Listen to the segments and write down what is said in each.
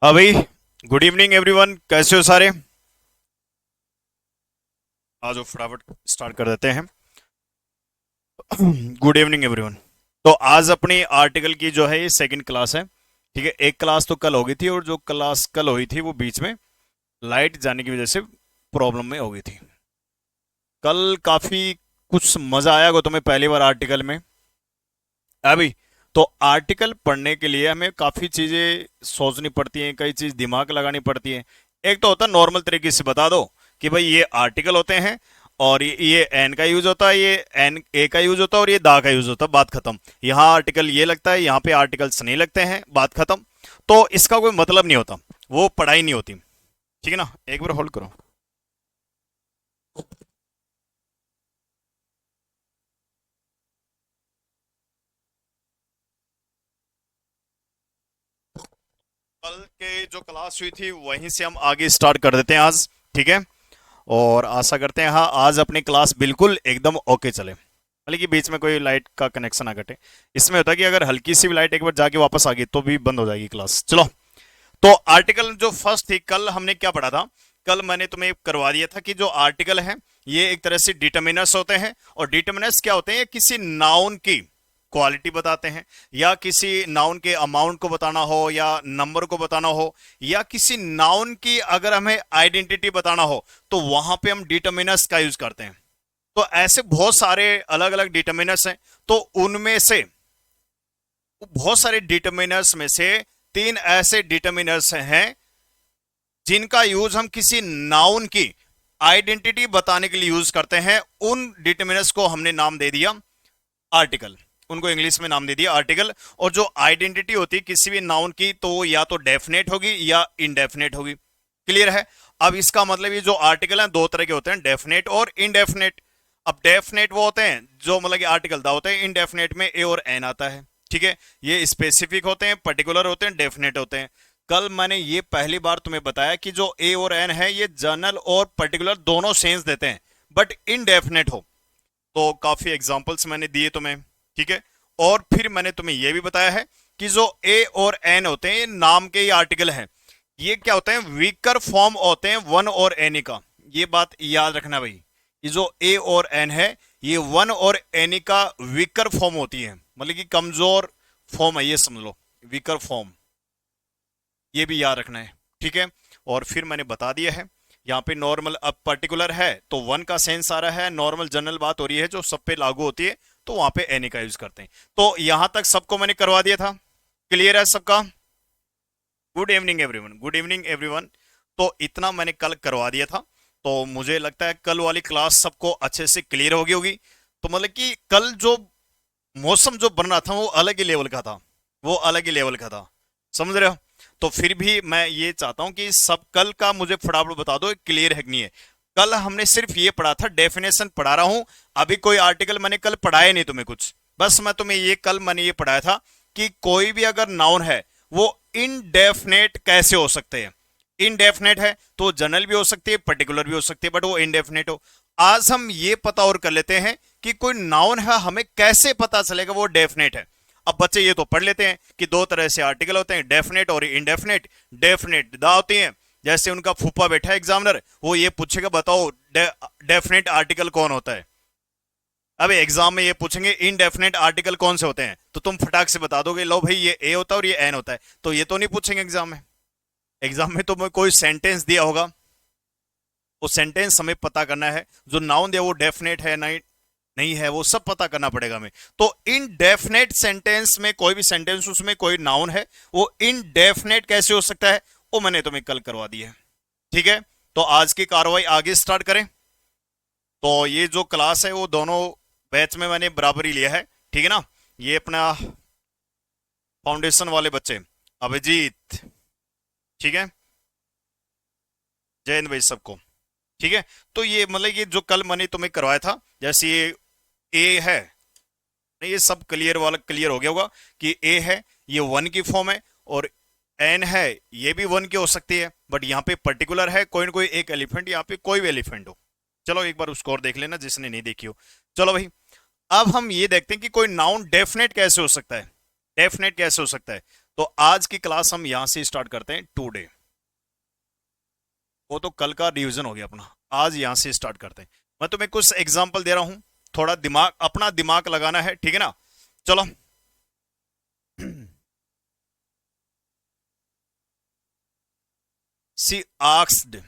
हाँ भाई। Good evening everyone, कैसे हो सारे? आज वो फटाफट स्टार्ट कर देते हैं। Good evening everyone. तो आज अपनी आर्टिकल की जो है ये सेकंड क्लास है। ठीक है, एक क्लास तो कल हो गई थी और जो क्लास कल हुई थी वो बीच में लाइट जाने की वजह से प्रॉब्लम में हो गई थी। कल काफी कुछ मजा आया होगा तुम्हें पहली बार आर्टिकल में। अभी तो आर्टिकल पढ़ने के लिए हमें काफी चीजें सोचनी पड़ती हैं, कई चीज दिमाग लगानी पड़ती है। एक तो होता है नॉर्मल तरीके से बता दो कि भाई ये आर्टिकल होते हैं और ये एन का यूज होता है, ये एन ए का यूज होता है और ये दा का यूज होता है, बात खत्म। यहाँ आर्टिकल ये लगता है, यहाँ पे आर्टिकल्स नहीं लगते हैं, बात खत्म। तो इसका कोई मतलब नहीं होता, वो पढ़ाई नहीं होती। ठीक है ना, एक बार होल्ड करो। कल के जो क्लास हुई थी वहीं से हम आगे स्टार्ट कर देते हैं आज। ठीक है, और आशा करते हैं हाँ आज अपनी क्लास बिल्कुल एकदम ओके चले, मतलब कि बीच में कोई लाइट का कनेक्शन ना कटे। इसमें होता है कि अगर हल्की सी भी लाइट एक बार जाके वापस आ गई तो भी बंद हो जाएगी क्लास। चलो, तो आर्टिकल जो फर्स्ट थी, कल हमने क्या पढ़ा था? कल मैंने तुम्हें करवा दिया था कि जो आर्टिकल है ये एक तरह से डिटर्मिनर्स होते हैं। और डिटर्मिनर्स क्या होते हैं? किसी नाउन की क्वालिटी बताते हैं, या किसी नाउन के अमाउंट को बताना हो, या नंबर को बताना हो, या किसी नाउन की अगर हमें आइडेंटिटी बताना हो तो वहां पे हम डिटर्मिनर्स का यूज करते हैं। तो ऐसे बहुत सारे अलग अलग डिटर्मिनर्स हैं। तो उनमें से बहुत सारे डिटर्मिनर्स में से तीन ऐसे डिटर्मिनर्स हैं जिनका यूज हम किसी नाउन की आइडेंटिटी बताने के लिए यूज करते हैं। उन डिटर्मिनर्स को हमने नाम दे दिया आर्टिकल, उनको इंग्लिश में नाम दे दिया आर्टिकल। और जो आइडेंटिटी होती है किसी भी नाउन की, तो वो या तो डेफिनेट होगी या इनडेफिनेट होगी। क्लियर है? अब इसका मतलब ये जो आर्टिकल हैं दो तरह के होते हैं, डेफिनेट और इनडेफिनेट। अब डेफिनेट वो होते हैं जो मतलब कि आर्टिकल दा होते हैं, इनडेफिनेट में ए और एन आता है। ठीक है, ये स्पेसिफिक होते हैं, पर्टिकुलर होते हैं, डेफिनेट होते हैं। कल मैंने ये पहली बार तुम्हें बताया कि जो ए और एन है ये जनरल और पर्टिकुलर दोनों सेंस देते हैं, बट इनडेफिनेट हो। तो काफी एग्जांपल्स मैंने दिए तुम्हें। ठीक है, और फिर मैंने तुम्हें यह भी बताया है कि जो ए और एन होते हैं ये नाम के ही आर्टिकल हैं। ये क्या होते हैं? वीकर फॉर्म होते हैं वन और एनी का। ये बात याद रखना भाई, ये जो ए और एन है ये वन और एनी का वीकर फॉर्म होती है, मतलब कि कमजोर फॉर्म है, ये समझ लो, वीकर फॉर्म। ये भी याद रखना है। ठीक है, और फिर मैंने बता दिया है यहाँ पे नॉर्मल, अब पर्टिकुलर है तो वन का सेंस आ रहा है, नॉर्मल जनरल बात हो रही है जो सब पे लागू होती है, तो वहां पे एनी का यूज करते हैं। तो यहां तक सबको मैंने करवा दिया था। क्लियर है सबका? Good evening everyone, good evening everyone. तो इतना मैंने कल करवा दिया था। तो मुझे लगता है कल वाली क्लास सबको अच्छे से क्लियर हो गई होगी। तो मतलब कि कल जो मौसम जो बन रहा था वो अलग ही लेवल का था, वो अलग ही लेवल का था। समझ रहे हो? तो फिर भी मैं ये चाहता हूं कि सब कल का मुझे फटाफट बता दो क्लियर है कि नहीं है। कल हमने सिर्फ ये पढ़ा था, डेफिनेशन पढ़ा रहा हूं। अभी कोई आर्टिकल मैंने कल पढ़ाया नहीं तुम्हें कुछ, बस मैं तुम्हें ये कल मैंने ये पढ़ाया था कि कोई भी अगर नाउन है वो इनडेफिनेट कैसे हो सकते हैं। इनडेफिनेट है तो जनरल भी हो सकती है, पर्टिकुलर भी हो सकती है, बट वो इनडेफिनेट हो। आज हम ये पता और कर लेते हैं कि कोई नाउन है हमें कैसे पता चलेगा वो डेफिनेट है। अब बच्चे ये तो पढ़ लेते हैं कि दो तरह से आर्टिकल होते हैं, डेफिनेट और इनडेफिनेट। डेफिनेट दा होती है, जैसे उनका फूफा बैठा है एग्जामिनर, वो ये पूछेगा बताओ डेफिनेट आर्टिकल कौन होता है। अब एग्जाम में ये पूछेंगे इनडेफिनेट आर्टिकल कौन से होते हैं, तो तुम फटाक से बता दोगे लो भाई ये ए होता है और ये एन होता है। तो ये तो नहीं पूछेंगे एग्जाम में। एग्जाम में तो कोई सेंटेंस दिया होगा, वो सेंटेंस हमें पता करना है, जो नाउन दिया वो डेफिनेट है नहीं नहीं है, वो सब पता करना पड़ेगा हमें। तो इनडेफिनेट सेंटेंस में कोई भी सेंटेंस उसमें कोई नाउन है वो इनडेफिनेट कैसे हो सकता है, वो मैंने तुम्हें कल करवा दिया है। ठीक है, तो आज की कार्रवाई आगे स्टार्ट करें। तो ये जो क्लास है वो दोनों बैच में मैंने बराबर ही लिया है। ठीक है ना, ये अपना फाउंडेशन वाले बच्चे, अभिजीत, ठीक है, जय हिंद भाई सबको। ठीक है, तो ये मतलब ये जो कल मैंने तुम्हें करवाया था, जैसे ये ए है, नहीं ये सब क्लियर वाला क्लियर हो गया होगा कि ए है ये वन की फॉर्म है, और एन है ये भी वन की हो सकती है, बट यहाँ पे पर्टिकुलर है कोई ना कोई एक एलिफेंट, यहाँ पे कोई भी एलिफेंट हो। चलो एक बार उसको और देख लेना जिसने नहीं देखी हो। चलो भाई, अब हम ये देखते हैं कि कोई नाउन डेफिनेट कैसे हो सकता है। डेफिनेट कैसे हो सकता है? तो आज की क्लास हम यहां से स्टार्ट करते हैं टुडे। वो तो कल का रिवीजन हो गया अपना, आज यहां से स्टार्ट करते हैं। मैं तुम्हें कुछ एग्जांपल दे रहा हूं, थोड़ा दिमाग, अपना दिमाग लगाना है, ठीक है ना। चलो। सी आस्क्ड,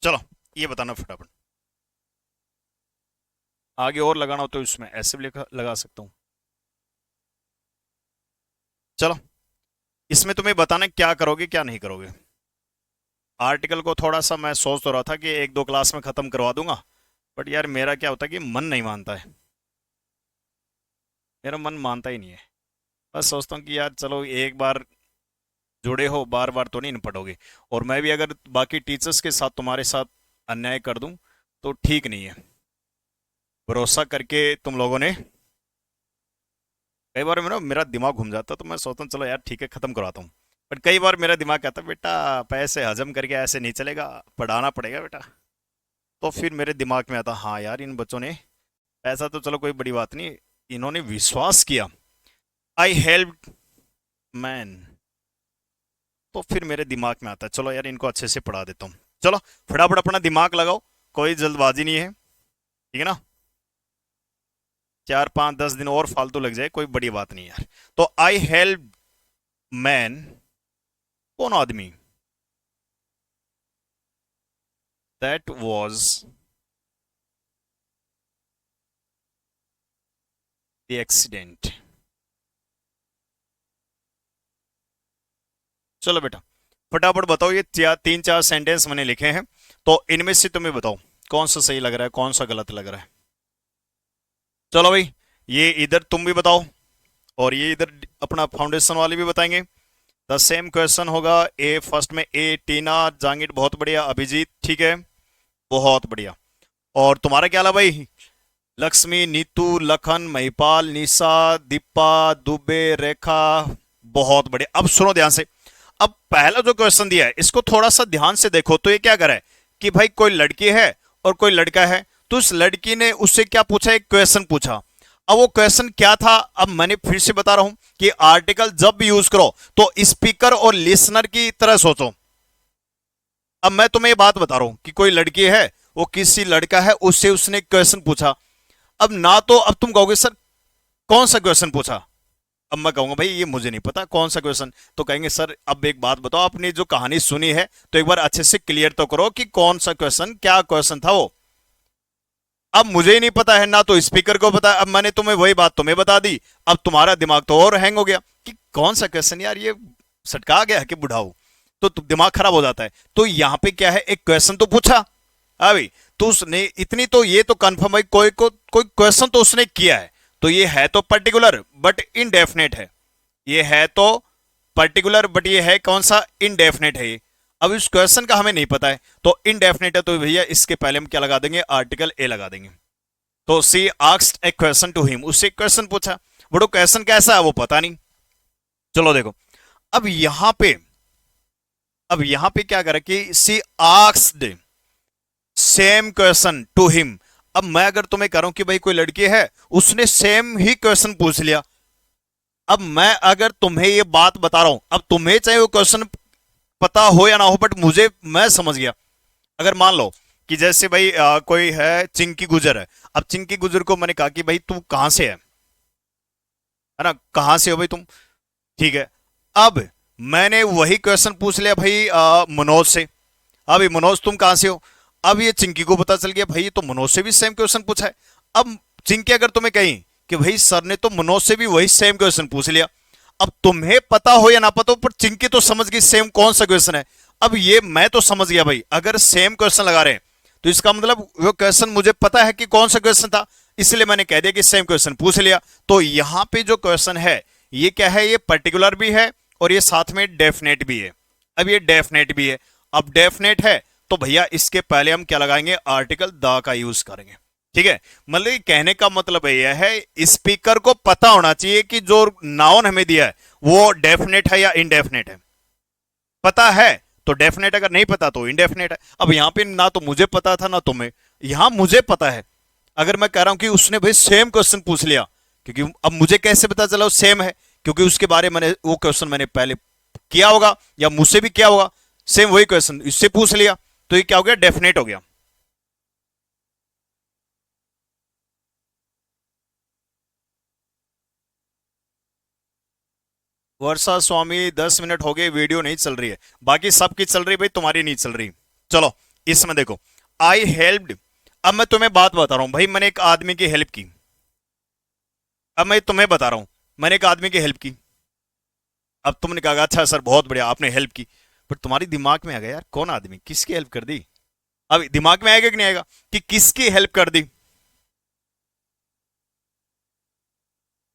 चलो ये बताना फटाफट। आगे और लगाना हो तो इसमें ऐसे भी लगा सकता हूं। चलो, इसमें तुम्हें बताना क्या करोगे क्या नहीं करोगे। आर्टिकल को थोड़ा सा मैं सोच तो रहा था कि एक दो क्लास में खत्म करवा दूंगा, बट यार मेरा क्या होता है कि मन नहीं मानता है, मेरा मन मानता ही नहीं है। बस सोचता हूँ कि यार चलो एक बार जुड़े हो, बार बार तो नहीं पढ़ोगे। और मैं भी अगर बाकी टीचर्स के साथ तुम्हारे साथ अन्याय कर दूं तो ठीक नहीं है। भरोसा करके तुम लोगों ने, कई बार मेरा दिमाग घूम जाता तो मैं सोचता हूँ चलो यार ठीक है खत्म करवाता हूँ। बट कई बार मेरा दिमाग कहता है बेटा पैसे हजम करके ऐसे नहीं चलेगा, पढ़ाना पड़ेगा बेटा। तो फिर मेरे दिमाग में आता हाँ यार इन बच्चों ने, पैसा तो चलो कोई बड़ी बात नहीं, इन्होंने विश्वास किया, आई हेल्प मैन। तो फिर मेरे दिमाग में आता है चलो यार इनको अच्छे से पढ़ा देता हूँ। चलो फटाफट अपना दिमाग लगाओ, कोई जल्दबाजी नहीं है, ठीक है ना। 4 5 10 दिन और फालतू लग जाए कोई बड़ी बात नहीं यार। तो आई हेल्प मैन, कौन आदमी, दैट वॉज द एक्सीडेंट। चलो बेटा फटाफट बताओ, ये 3 4 सेंटेंस मैंने लिखे हैं, तो इनमें से तुम्हें बताओ कौन सा सही लग रहा है कौन सा गलत लग रहा है। चलो भाई, ये इधर तुम भी बताओ और ये इधर अपना फाउंडेशन वाले भी बताएंगे। द सेम क्वेश्चन होगा। ए फर्स्ट में ए, टीना, जांगिर बहुत बढ़िया, अभिजीत ठीक है बहुत बढ़िया। और तुम्हारा क्या हाल भाई, लक्ष्मी, नीतू, लखन, महिपाल, निशा, दीपा, दुबे, रेखा, बहुत बढ़िया। अब सुनो ध्यान से, अब पहला जो क्वेश्चन दिया है इसको थोड़ा सा ध्यान से देखो। तो ये क्या कर रहा है कि भाई कोई लड़की है और कोई लड़का है, तो उस लड़की ने उससे क्या पूछा, एक क्वेश्चन पूछा। अब वो क्वेश्चन क्या था, अब मैंने फिर से बता रहा हूं कि आर्टिकल जब भी यूज करो तो स्पीकर और लिसनर की तरह सोचो। अब मैं तुम्हें ये बात बता रहा हूं कि कोई लड़की है, वो किसी लड़का है, उससे उसने क्वेश्चन पूछा। अब ना तो अब तुम कहोगे सर कौन सा क्वेश्चन पूछा, अब मैं कहूंगा भाई ये मुझे नहीं पता कौन सा क्वेश्चन, तो कहेंगे सर अब एक बात बताओ, आपने जो कहानी सुनी है तो एक बार अच्छे से क्लियर तो करो कि कौन सा क्वेश्चन, क्या क्वेश्चन था वो। अब मुझे ही नहीं पता है ना तो स्पीकर को पता है, अब मैंने तुम्हें वही बात तुम्हें बता दी, अब तुम्हारा दिमाग तो और हैंग हो गया कि कौन सा क्वेश्चन यार, ये सटका गया कि बुढ़ाऊ, तो दिमाग खराब हो जाता है। तो यहाँ पे क्या है, एक क्वेश्चन तो पूछा अभी, तो उसने इतनी तो ये तो कंफर्म है कोई क्वेश्चन तो उसने किया है, तो ये है तो पर्टिकुलर बट इनडेफिनेट है, ये है तो पर्टिकुलर बट ये है कौन सा, इनडेफिनेट है ये। अब इस क्वेश्चन का हमें नहीं पता है तो इनडेफिनेट है, तो भैया इसके पहले हम क्या लगा देंगे, आर्टिकल ए लगा देंगे। तो she asked a question to him, उससे क्वेश्चन पूछा, बट वो क्वेश्चन कैसा है वो पता नहीं। चलो देखो, अब यहां पे क्या करे कि she asked same question to him. अब मैं अगर तुम्हें कह रहा हूं कि भाई कोई लड़की है, उसने सेम ही क्वेश्चन पूछ लिया। अब मैं अगर तुम्हें ये बात बता रहा हूं, अब तुम्हें चाहे वो क्वेश्चन पता हो या ना हो, बट मुझे, मैं समझ गया। अगर मान लो कि जैसे भाई कोई है चिंकी गुजर है, अब चिंकी गुजर को मैंने कहा कि भाई तू कहां से है ना, कहां से हो भाई तुम, ठीक है। अब मैंने वही क्वेश्चन पूछ लिया भाई मनोज से, अभी मनोज तुम कहां से हो। अब ये चिंकी को पता चल गया भाई ये तो मनोज से भी सेम क्वेश्चन पूछा है। अब चिंकी अगर तुम्हें कही कि भाई सर ने तो मनोज से भी वही सेम क्वेश्चन पूछ लिया, अब तुम्हें पता हो या ना पता हो पर चिंकी तो समझ गई सेम कौन सा क्वेश्चन है। अब ये मैं तो समझ गया भाई, अगर सेम क्वेश्चन लगा रहे हैं तो इसका मतलब वो क्वेश्चन मुझे पता है कि कौन सा क्वेश्चन था, इसलिए मैंने कह दिया कि सेम क्वेश्चन पूछ लिया। तो यहां पे जो क्वेश्चन है ये क्या है, ये पर्टिकुलर भी है और ये साथ में डेफिनेट भी है। अब ये डेफिनेट भी है, अब डेफिनेट है तो भैया इसके पहले हम क्या लगाएंगे, आर्टिकल द का यूज करेंगे, ठीक है। मतलब कहने का मतलब यह है स्पीकर को पता होना चाहिए कि जो नाउन हमें दिया है वो डेफिनेट है या इनडेफिनेट है। पता है तो डेफिनेट अगर नहीं पता तो इनडेफिनेट है। अब यहाँ पे ना तो मुझे पता था ना तुम्हें, यहाँ मुझे पता है। अगर मैं कह रहा हूं कि उसने भाई सेम क्वेश्चन पूछ लिया, क्योंकि अब मुझे कैसे पता चला वो सेम है, क्योंकि उसके बारे में वो क्वेश्चन मैंने पहले किया होगा या मुझसे भी किया होगा, सेम वही क्वेश्चन इससे पूछ लिया, तो ये क्या हो गया, डेफिनेट हो गया। वर्षा स्वामी 10 मिनट हो गए, वीडियो नहीं चल रही है, बाकी सबकी चल रही है भाई, तुम्हारी नहीं चल रही। चलो इसमें देखो, आई हेल्प्ड। अब मैं तुम्हें बात बता रहा हूं भाई, मैंने एक आदमी की हेल्प की। अब मैं तुम्हें बता रहा हूं, मैंने एक आदमी की हेल्प की। अब तुमने कहा अच्छा सर बहुत बढ़िया आपने हेल्प की, पर तुम्हारी दिमाग में आ गया यार कौन आदमी किसकी हेल्प कर दी। अब दिमाग में आएगा कि नहीं आएगा कि किसकी हेल्प कर दी।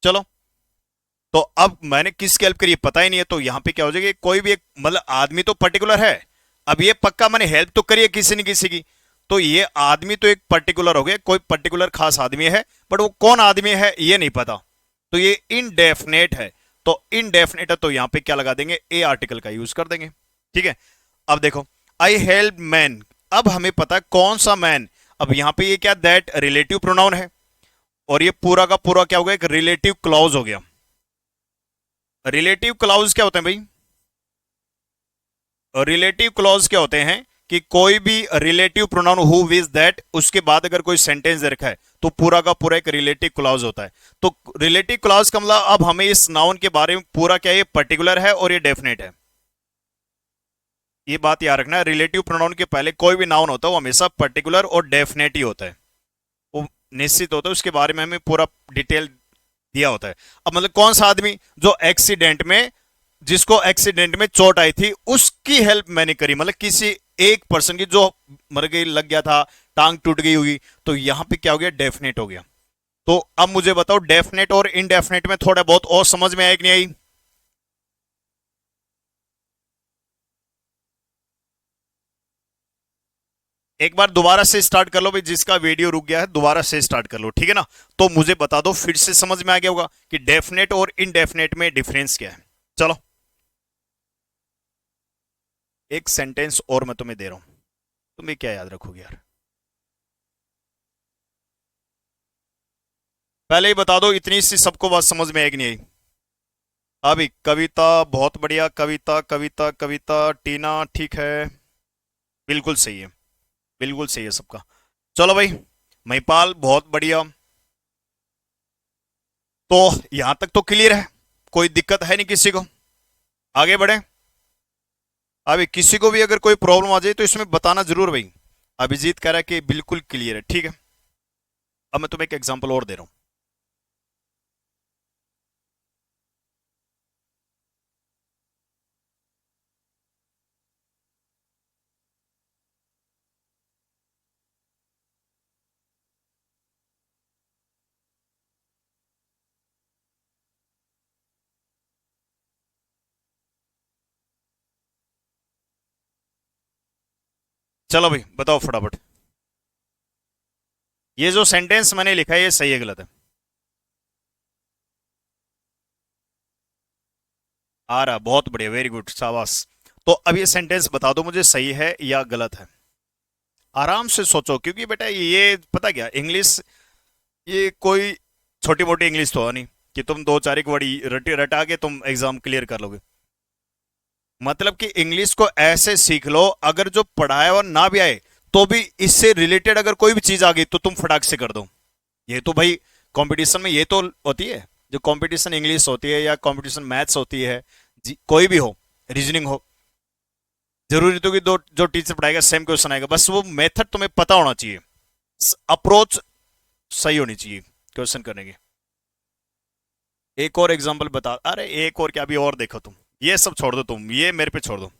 चलो, तो अब मैंने किसकी हेल्प करी पता ही नहीं है, तो यहां पे क्या हो जाएगा, कोई भी एक मतलब आदमी तो पर्टिकुलर है। अब ये पक्का मैंने हेल्प तो करी है किसी न किसी की, तो ये आदमी तो एक पर्टिकुलर हो गया, कोई पर्टिकुलर खास आदमी है, बट वो कौन आदमी है ये नहीं पता, तो ये इनडेफिनेट है। तो इनडेफिनेट है तो यहां पे क्या लगा देंगे, ए आर्टिकल का यूज कर देंगे। ठीक है, अब देखो, आई हेल्प मैन, अब हमें पता है कौन सा मैन। अब यहां पे ये क्या, दैट रिलेटिव प्रोनाउन है, और ये पूरा का पूरा क्या हो गया, एक रिलेटिव क्लॉज हो गया। रिलेटिव क्लॉज क्या होते हैं भाई, रिलेटिव क्लॉज क्या होते हैं कि कोई भी relative pronoun who which that, उसके बाद अगर कोई सेंटेंस दे रखा है तो पूरा का पूरा एक रिलेटिव क्लॉज होता है। तो रिलेटिव क्लॉज का मतलब अब हमें इस नाउन के बारे में पूरा क्या, ये पर्टिकुलर है और ये डेफिनेट है। ये बात याद रखना है, रिलेटिव प्रोनाउन के पहले कोई भी नाउन होता है वो हमेशा पर्टिकुलर और डेफिनेट ही होता है, वो निश्चित होता है, उसके बारे में हमें पूरा डिटेल दिया होता है। अब मतलब कौन सा आदमी, जो एक्सीडेंट में, जिसको एक्सीडेंट में चोट आई थी उसकी हेल्प मैंने करी, मतलब किसी एक पर्सन की जो मर गई, लग गया था, टांग टूट गई होगी, तो यहां पे क्या हो गया, डेफिनेट हो गया। तो अब मुझे बताओ डेफिनेट और इनडेफिनेट में थोड़ा बहुत और समझ में आया कि नहीं आई। एक बार दोबारा से स्टार्ट कर लो भाई, जिसका वीडियो रुक गया है दोबारा से स्टार्ट कर लो, ठीक है ना। तो मुझे बता दो फिर से समझ में आ गया होगा कि डेफिनेट और इनडेफिनेट में डिफरेंस क्या है। चलो, एक सेंटेंस और मैं तुम्हें दे रहा हूं, तुम्हें क्या याद रखोगे यार, पहले ही बता दो, इतनी सी सबको बात समझ में आएगी नहीं आई। अभी कविता बहुत बढ़िया, कविता कविता कविता, टीना ठीक है, बिल्कुल सही है, बिल्कुल सही है सबका। चलो भाई, महिपाल बहुत बढ़िया। तो यहां तक तो क्लियर है, कोई दिक्कत है नहीं किसी को, आगे बढ़े। अभी किसी को भी अगर कोई प्रॉब्लम आ जाए तो इसमें बताना जरूर भाई। अभिजीत कह रहा है कि बिल्कुल क्लियर है, ठीक है। अब मैं तुम्हें एक एग्जांपल और दे रहा हूं। चलो भाई बताओ फटाफट, ये जो सेंटेंस मैंने लिखा है ये सही है गलत है। आ रहा, बहुत बढ़िया, वेरी गुड, शाबाश। तो अब ये सेंटेंस बता दो मुझे, सही है या गलत है। आराम से सोचो, क्योंकि बेटा ये पता क्या, इंग्लिश ये कोई छोटी मोटी इंग्लिश तो है नहीं कि तुम दो चार एक वर्ड रटा के तुम एग्जाम क्लियर कर लोगे। मतलब कि इंग्लिश को ऐसे सीख लो, अगर जो पढ़ाया और ना भी आए तो भी इससे रिलेटेड अगर कोई भी चीज आ गई तो तुम फटाक से कर दो। ये तो भाई कंपटीशन में ये तो होती है, जो कंपटीशन इंग्लिश होती है या कंपटीशन मैथ्स होती है, कोई भी हो, रीजनिंग हो, जरूरी तो कि दो जो टीचर पढ़ाएगा सेम क्वेश्चन आएगा, बस वो मेथड तुम्हें पता होना चाहिए, अप्रोच सही होनी चाहिए क्वेश्चन करने की। एक और एग्जांपल बता, अरे एक और क्या, भी और देखो तुम, ये सब छोड़ दो, तुम ये मेरे पे छोड़ दो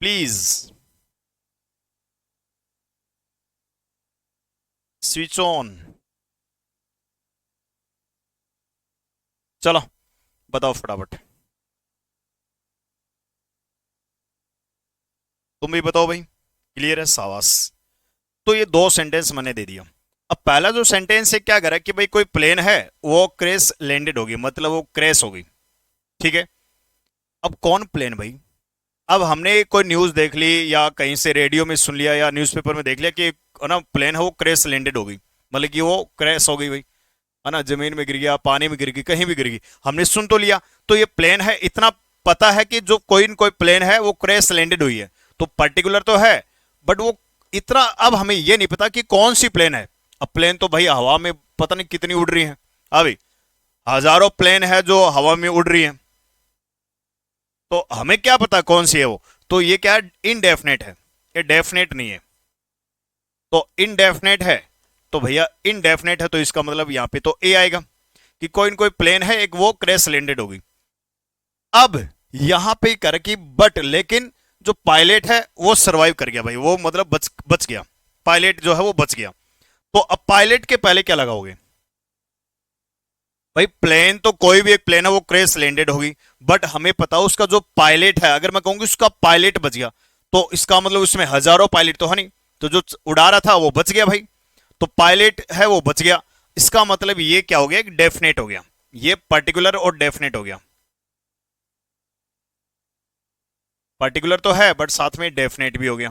प्लीज। Switch on. चलो बताओ फटाफट, तुम भी बताओ भाई, क्लियर है, सावास। तो ये दो सेंटेंस मैंने दे दिया। अब पहला जो सेंटेंस है क्या करा कि भाई कोई प्लेन है, वो क्रैश लैंडेड होगी, मतलब वो क्रैश होगी, ठीक है। अब कौन प्लेन भाई? अब हमने कोई न्यूज देख ली या कहीं से रेडियो में सुन लिया या न्यूज़पेपर में देख लिया कि ना प्लेन है वो क्रैश लैंडेड हो गई, मतलब कि वो क्रैश हो गई भाई, है ना, जमीन में गिर गया, पानी में गिर गई, कहीं भी गिर गई, हमने सुन तो लिया। तो ये प्लेन है, इतना पता है कि जो कोई न कोई प्लेन है वो क्रैश लैंडेड हुई है, तो पर्टिकुलर तो है, बट वो इतना अब हमें ये नहीं पता कि कौन सी प्लेन है। अब प्लेन तो भाई हवा में पता नहीं कितनी उड़ रही है, अभी हजारों प्लेन है जो हवा में उड़ रही है, तो हमें क्या पता कौन सी है वो। तो ये क्या है, इनडेफिनेट है, ये डेफिनेट नहीं है। तो इनडेफिनेट है, तो भैया इनडेफिनेट है, तो इसका मतलब यहां पे तो ए आएगा कि कोई न कोई प्लेन है एक, वो क्रैश लैंडेड होगी। अब यहां पे कर कि बट लेकिन जो पायलट है वो सरवाइव कर गया भाई, वो मतलब बच बच गया, पायलट जो है वो बच गया। तो अब पायलट के पहले क्या लगाओगे भाई? प्लेन तो कोई भी एक प्लेन है वो क्रैश लैंडेड होगी, बट हमें पता उसका जो पायलट है, अगर मैं कहूंगी उसका पायलट बच गया, तो इसका मतलब उसमें हजारों पायलट तो है नहीं, तो जो उड़ा रहा था वो बच गया भाई, तो पायलट है वो बच गया। इसका मतलब ये क्या हो गया, एक डेफिनेट हो गया, ये पर्टिकुलर और डेफिनेट हो गया। पर्टिकुलर तो है बट साथ में डेफिनेट भी हो गया,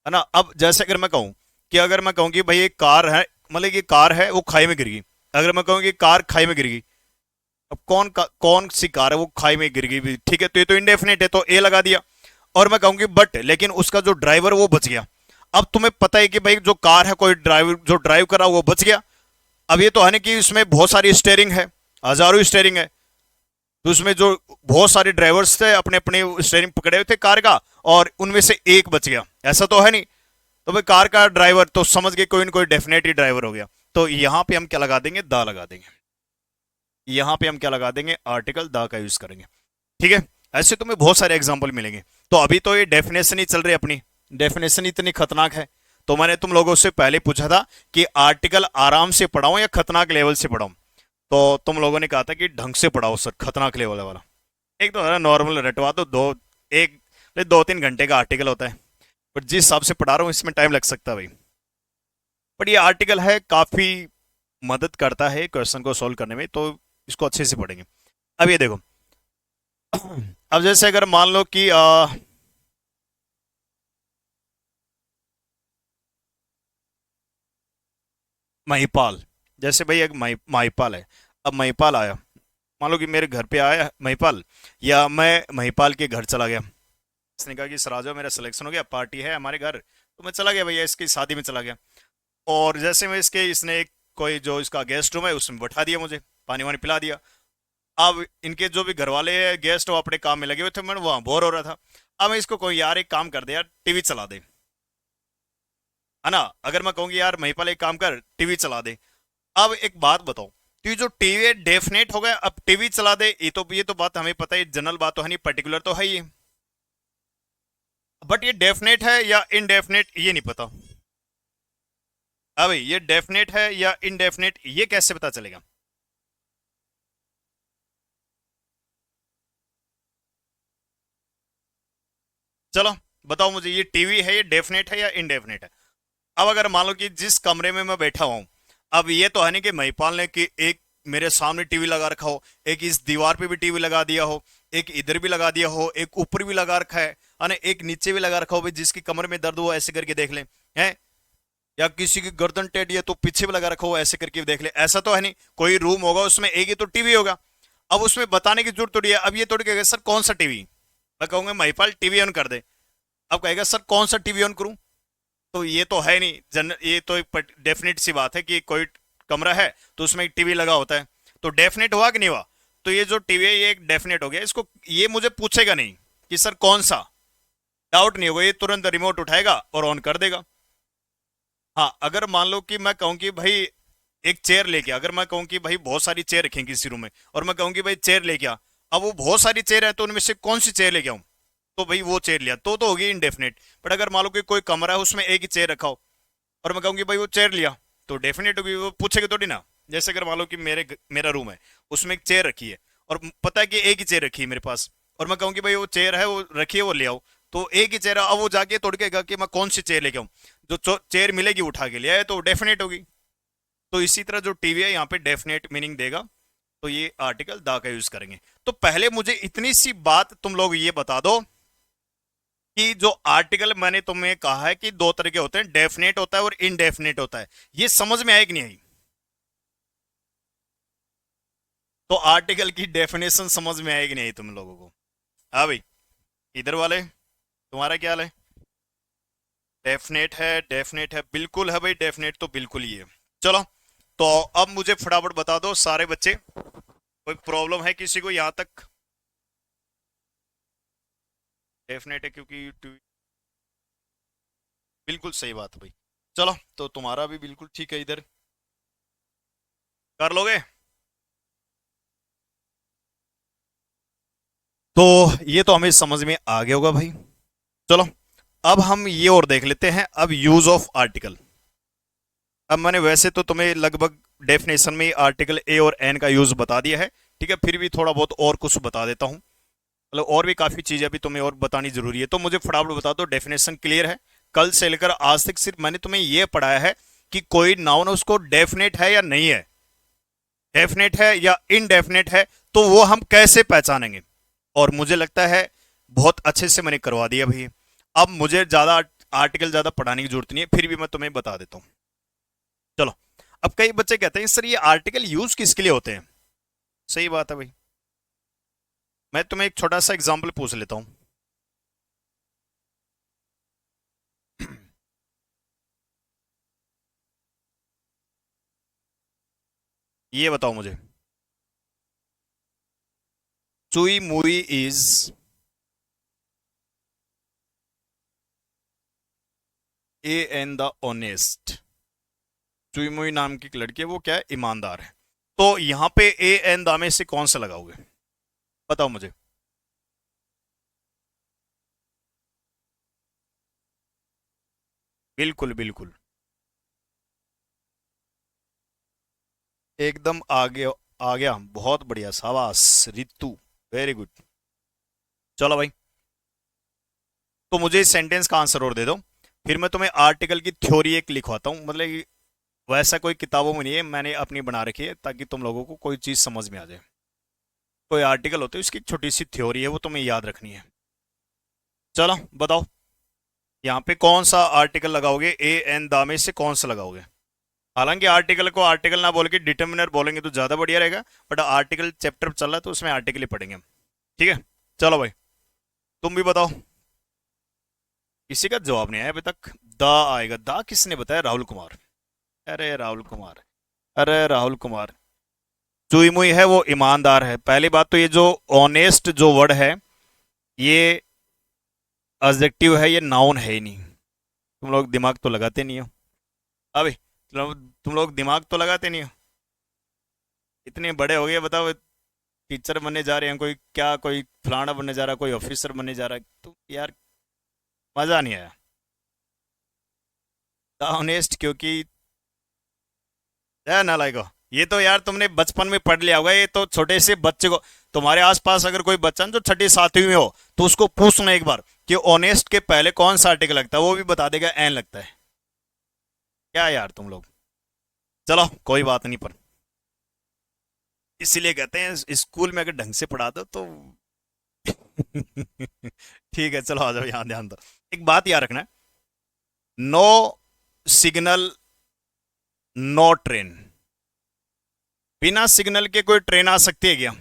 है ना। अब जैसे अगर मैं कहूं कि अगर मैं कहूं कि भाई एक कार है, मतलब कि कार है वो खाई में गिर गई, अगर मैं कहूं कि कार खाई में गिर गई, अब कौन सी कार है वो खाई में गिर गई, ठीक है, तो ये तो इंडेफिनेट है, तो ए लगा दिया। और मैं कहूंगी बट लेकिन उसका जो ड्राइवर वो बच गया। अब तुम्हें पता है कि भाई जो कार है, कोई ड्राइवर जो ड्राइव कर रहा वो बच गया। अब ये तो है ना कि इसमें बहुत सारी स्टेयरिंग है, हजारों स्टेयरिंग है, तो उसमें जो बहुत सारे ड्राइवर्स थे अपने अपने स्टेयरिंग पकड़े हुए थे कार का, और उनमें से एक बच गया, ऐसा तो है नहीं। तो भाई कार का ड्राइवर तो समझ गए कोई ना कोई डेफिनेटली ड्राइवर हो गया, तो यहां पे हम क्या लगा देंगे, दा लगा देंगे, यहां पे हम क्या लगा देंगे, आर्टिकल दा का यूज करेंगे, ठीक है। ऐसे तुम्हें बहुत सारे एग्जाम्पल मिलेंगे। तो अभी तो ये डेफिनेशन ही चल रही है अपनी, डेफिनेशन इतनी खतरनाक है, तो मैंने तुम लोगों से पहले पूछा था कि आर्टिकल आराम से पढ़ाऊं या खतरनाक लेवल से पढ़ाऊं, तो तुम लोगों ने कहा था कि ढंग से पढ़ाओ सर, खतरनाक लेवल वाला। एक तो है नॉर्मल रटवा दो, एक 2-3 घंटे का आर्टिकल होता है, पर जिस हिसाब से पढ़ा रहा हूँ इसमें टाइम लग सकता है भाई। बट ये आर्टिकल है, काफी मदद करता है क्वेश्चन को सॉल्व करने में, तो इसको अच्छे से पढ़ेंगे। अब ये देखो, अब जैसे अगर मान लो कि महिपाल, जैसे भाई एक महिपाल है, अब महिपाल आया, मान लो कि मेरे घर पे आया महिपाल, या मैं महिपाल के घर चला गया, इसने कहा कि सर आ जाओ मेरा सिलेक्शन हो गया, पार्टी है हमारे घर, तो मैं चला गया भैया इसकी शादी में चला गया। और जैसे मैं इसके इसने एक कोई जो इसका गेस्ट रूम है उसमें बैठा दिया, मुझे पानी वानी पिला दिया। अब इनके जो भी घर वाले गेस्ट वो अपने काम में लगे हुए थे, मैं वहां बोर हो रहा था। अब मैं इसको कोई यार एक काम कर दे यार, टीवी चला दे, है ना। अगर मैं कहूंगी यार महिपाल एक काम कर टीवी चला दे, अब एक बात बताओ, तो ये जो टीवी डेफिनेट हो गया, अब टीवी चला दे, ये तो बात हमें पता है, जनरल बात तो है नहीं, पर्टिकुलर तो है ही, बट ये डेफिनेट है या इनडेफिनेट ये नहीं पता। अब ये डेफिनेट है या इनडेफिनेट ये कैसे पता चलेगा? चलो बताओ मुझे, ये टीवी है, ये डेफिनेट है या इनडेफिनेट है? अब अगर मान लो कि जिस कमरे में मैं बैठा हुआ हूं, अब ये तो है नहीं कि महिपाल ने कि एक मेरे सामने टीवी लगा रखा हो, एक इस दीवार पे भी टीवी लगा दिया हो, एक इधर भी लगा दिया हो, एक ऊपर भी लगा रखा है ना, एक नीचे भी लगा रखा हो भाई, जिसकी कमर में दर्द हो ऐसे करके देख ले, हैं, या किसी की गर्दन टेढ़ी है तो पीछे भी लगा रखा हो ऐसे करके देख ले, ऐसा तो है नहीं। कोई रूम होगा उसमें एक ही तो टीवी होगा। अब उसमें बताने की जरूरत थोड़ी है, अब ये थोड़ी कहेगा सर कौन सा टीवी, मैं कहूंगा महिपाल टीवी ऑन कर दे, अब कहेगा सर कौन सा टीवी ऑन करूं, तो ये तो है नहीं ये तो एक डेफिनेट सी बात है कि कोई कमरा है तो उसमें एक टीवी लगा होता है, तो डेफिनेट हुआ कि नहीं हुआ? तो ये जो टीवी है ये एक डेफिनेट हो गया, इसको ये मुझे पूछेगा नहीं कि सर कौन सा, डाउट नहीं होगा, ये तुरंत रिमोट उठाएगा और ऑन कर देगा। हाँ अगर मान लो कि मैं कहूँ कि भाई एक चेयर लेके आ, अगर मैं कहूँ कि भाई बहुत सारी चेयर रखें किसी रूम में, और मैं कहूँ कि भाई चेयर लेके आ, अब वो बहुत सारी चेयर है तो उनमें से कौन सी चेयर लेके आऊं, तो भाई वो चेयर लिया, तो होगी इनडेफिनेट। बट अगर मान लो कि कोई कमरा है उसमें एक ही चेयर रखा हो, और मैं कहूँगी भाई वो चेयर लिया, तो डेफिनेट होगी, वो पूछेगा थोड़ी ना। जैसे अगर मान लो कि मेरा रूम है, उसमें एक चेयर रखी है, और पता है कि एक ही चेयर रखी है मेरे पास, और मैं कहूँ कि भाई वो चेयर है वो रखी है वो ले आओ, तो एक ही चेयर है, अब वो जाके तोड़ के कहा कि मैं कौन सी चेयर लेके आऊँ, जो चेयर मिलेगी उठा के ले आए, तो डेफिनेट होगी। तो इसी तरह जो टीवी है यहाँ पे डेफिनेट मीनिंग देगा, तो ये आर्टिकल द का यूज करेंगे। तो पहले मुझे इतनी सी बात तुम लोग ये बता दो कि जो आर्टिकल मैंने तुम्हें कहा है कि दो तरह के होते हैं, डेफिनेट होता है और इनडेफिनेट होता है, ये समझ में आई कि नहीं आई? तो आर्टिकल की डेफिनेशन समझ में आएगी नहीं तुम लोगों को? हाँ भाई, इधर वाले तुम्हारा क्या हाल है? डेफिनेट है, डेफिनेट है, बिल्कुल है भाई, डेफिनेट तो बिल्कुल ही है। चलो, तो अब मुझे फटाफट बता दो सारे बच्चे, कोई प्रॉब्लम है किसी को यहां तक? डेफिनेट है क्योंकि बिल्कुल सही बात है भाई। चलो, तो तुम्हारा भी बिल्कुल ठीक है, इधर कर लोगे? तो ये तो हमें समझ में आ गया होगा भाई। चलो, अब हम ये और देख लेते हैं, अब यूज ऑफ आर्टिकल। अब मैंने वैसे तो तुम्हें लगभग डेफिनेशन में आर्टिकल ए और एन का यूज बता दिया है, ठीक है, फिर भी थोड़ा बहुत और कुछ बता देता हूं, मतलब और भी काफी चीजें अभी तुम्हें और बतानी जरूरी है। तो मुझे फटाफट बता दो, डेफिनेशन क्लियर है? कल से लेकर आज तक सिर्फ मैंने तुम्हें यह पढ़ाया है कि कोई नाउन उसको डेफिनेट है या नहीं है, डेफिनेट है या इनडेफिनेट है, तो वो हम कैसे पहचानेंगे। और मुझे लगता है बहुत अच्छे से मैंने करवा दिया भाई। अब मुझे ज्यादा आर्टिकल ज्यादा पढ़ाने की जरूरत नहीं है, फिर भी मैं तुम्हें बता देता हूं। चलो, अब कई बच्चे कहते हैं सर ये आर्टिकल यूज किसके लिए होते हैं? सही बात है भाई, मैं तुम्हें एक छोटा सा एग्जाम्पल पूछ लेता हूं। ये बताओ मुझे, Chui Mui is a an the honest. Chui Mui नाम की एक लड़की है, वो क्या है, ईमानदार है। तो यहां पे ए एन द में से कौन सा लगाओगे, बताओ मुझे। बिल्कुल बिल्कुल, एकदम आगे आ गया, बहुत बढ़िया, शाबाश रितु, वेरी गुड। चलो भाई, तो मुझे इस सेंटेंस का आंसर और दे दो, फिर मैं तुम्हें आर्टिकल की थ्योरी एक लिखवाता हूँ, मतलब कि वैसा कोई किताबों में नहीं है, मैंने अपनी बना रखी है ताकि तुम लोगों को कोई चीज़ समझ में आ जाए। कोई आर्टिकल होते है उसकी एक छोटी सी थ्योरी है, वो तुम्हें याद रखनी है। चलो बताओ, यहाँ पे कौन सा आर्टिकल लगाओगे, ए एन दा में से कौन सा लगाओगे? हालांकि आर्टिकल को आर्टिकल ना बोल के डिटर्मिनर बोलेंगे तो ज़्यादा बढ़िया रहेगा, बट आर्टिकल चैप्टर चल रहा है तो उसमें आर्टिकल ही पढ़ेंगे हम, ठीक है। चलो भाई, तुम भी बताओ। किसी का जवाब नहीं आया अभी तक। दा आएगा, दा किसने बताया? राहुल कुमार। अरे राहुल कुमार, अरे राहुल कुमार, चुई मुई है वो ईमानदार है। पहली बात तो ये जो ऑनेस्ट जो वर्ड है, ये एडजेक्टिव है, ये नाउन है ही नहीं। तुम लोग दिमाग तो लगाते नहीं हो अभी, तुम लोग दिमाग तो लगाते नहीं हो। इतने बड़े हो गए, बताओ, टीचर बनने जा रहे हैं, कोई क्या, कोई फलाना बनने जा रहा है, कोई ऑफिसर बनने जा रहा है, तो यार मजा नहीं आया। ऑनेस्ट क्योंकि है ना लाइको, ये तो यार तुमने बचपन में पढ़ लिया होगा, ये तो छोटे से बच्चे को, तुम्हारे आसपास अगर कोई बच्चा जो छठी सातवीं में हो तो उसको पूछना एक बार कि ऑनेस्ट के पहले कौन सा आर्टिकल लगता है, वो भी बता देगा एन लगता है। क्या यार तुम लोग, चलो कोई बात नहीं, पर इसीलिए कहते हैं स्कूल में अगर ढंग से पढ़ा दो तो ठीक है। चलो आ जाओ यहाँ, ध्यान दो, एक बात याद रखना, नो सिग्नल नो ट्रेन। बिना सिग्नल के कोई ट्रेन आ सकती है क्या?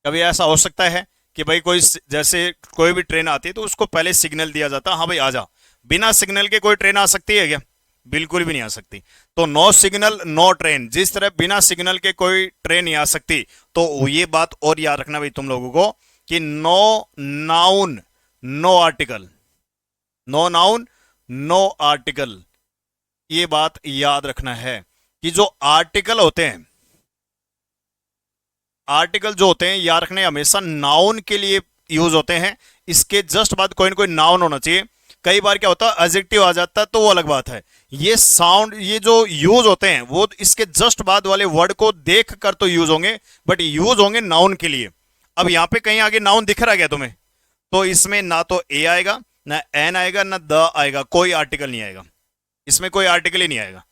कभी ऐसा हो सकता है कि भाई कोई जैसे कोई भी ट्रेन आती है तो उसको पहले सिग्नल दिया जाता है, हाँ भाई आ जा। बिना सिग्नल के कोई ट्रेन आ सकती है क्या? बिल्कुल भी नहीं आ सकती। तो नो सिग्नल नो ट्रेन, जिस तरह बिना सिग्नल के कोई ट्रेन नहीं आ सकती, तो ये बात और याद रखना भाई तुम लोगों को कि no noun no article, no noun no article, ये बात याद रखना है कि जो आर्टिकल होते हैं, आर्टिकल जो होते हैं याद रखने हमेशा नाउन के लिए यूज होते हैं, इसके जस्ट बाद कोई ना कोई नाउन होना चाहिए। कई बार क्या होता है एडजेक्टिव आ जाता है तो वो अलग बात है, ये साउंड, ये जो यूज होते हैं वो इसके जस्ट बाद वाले वर्ड को देख कर तो यूज होंगे, बट यूज होंगे नाउन के लिए। अब यहां पे कहीं आगे नाउन दिख रहा है क्या तुम्हें? तो इसमें ना तो ए आएगा, ना एन आएगा, ना द आएगा, कोई आर्टिकल नहीं आएगा, इसमें कोई आर्टिकल ही नहीं आएगा।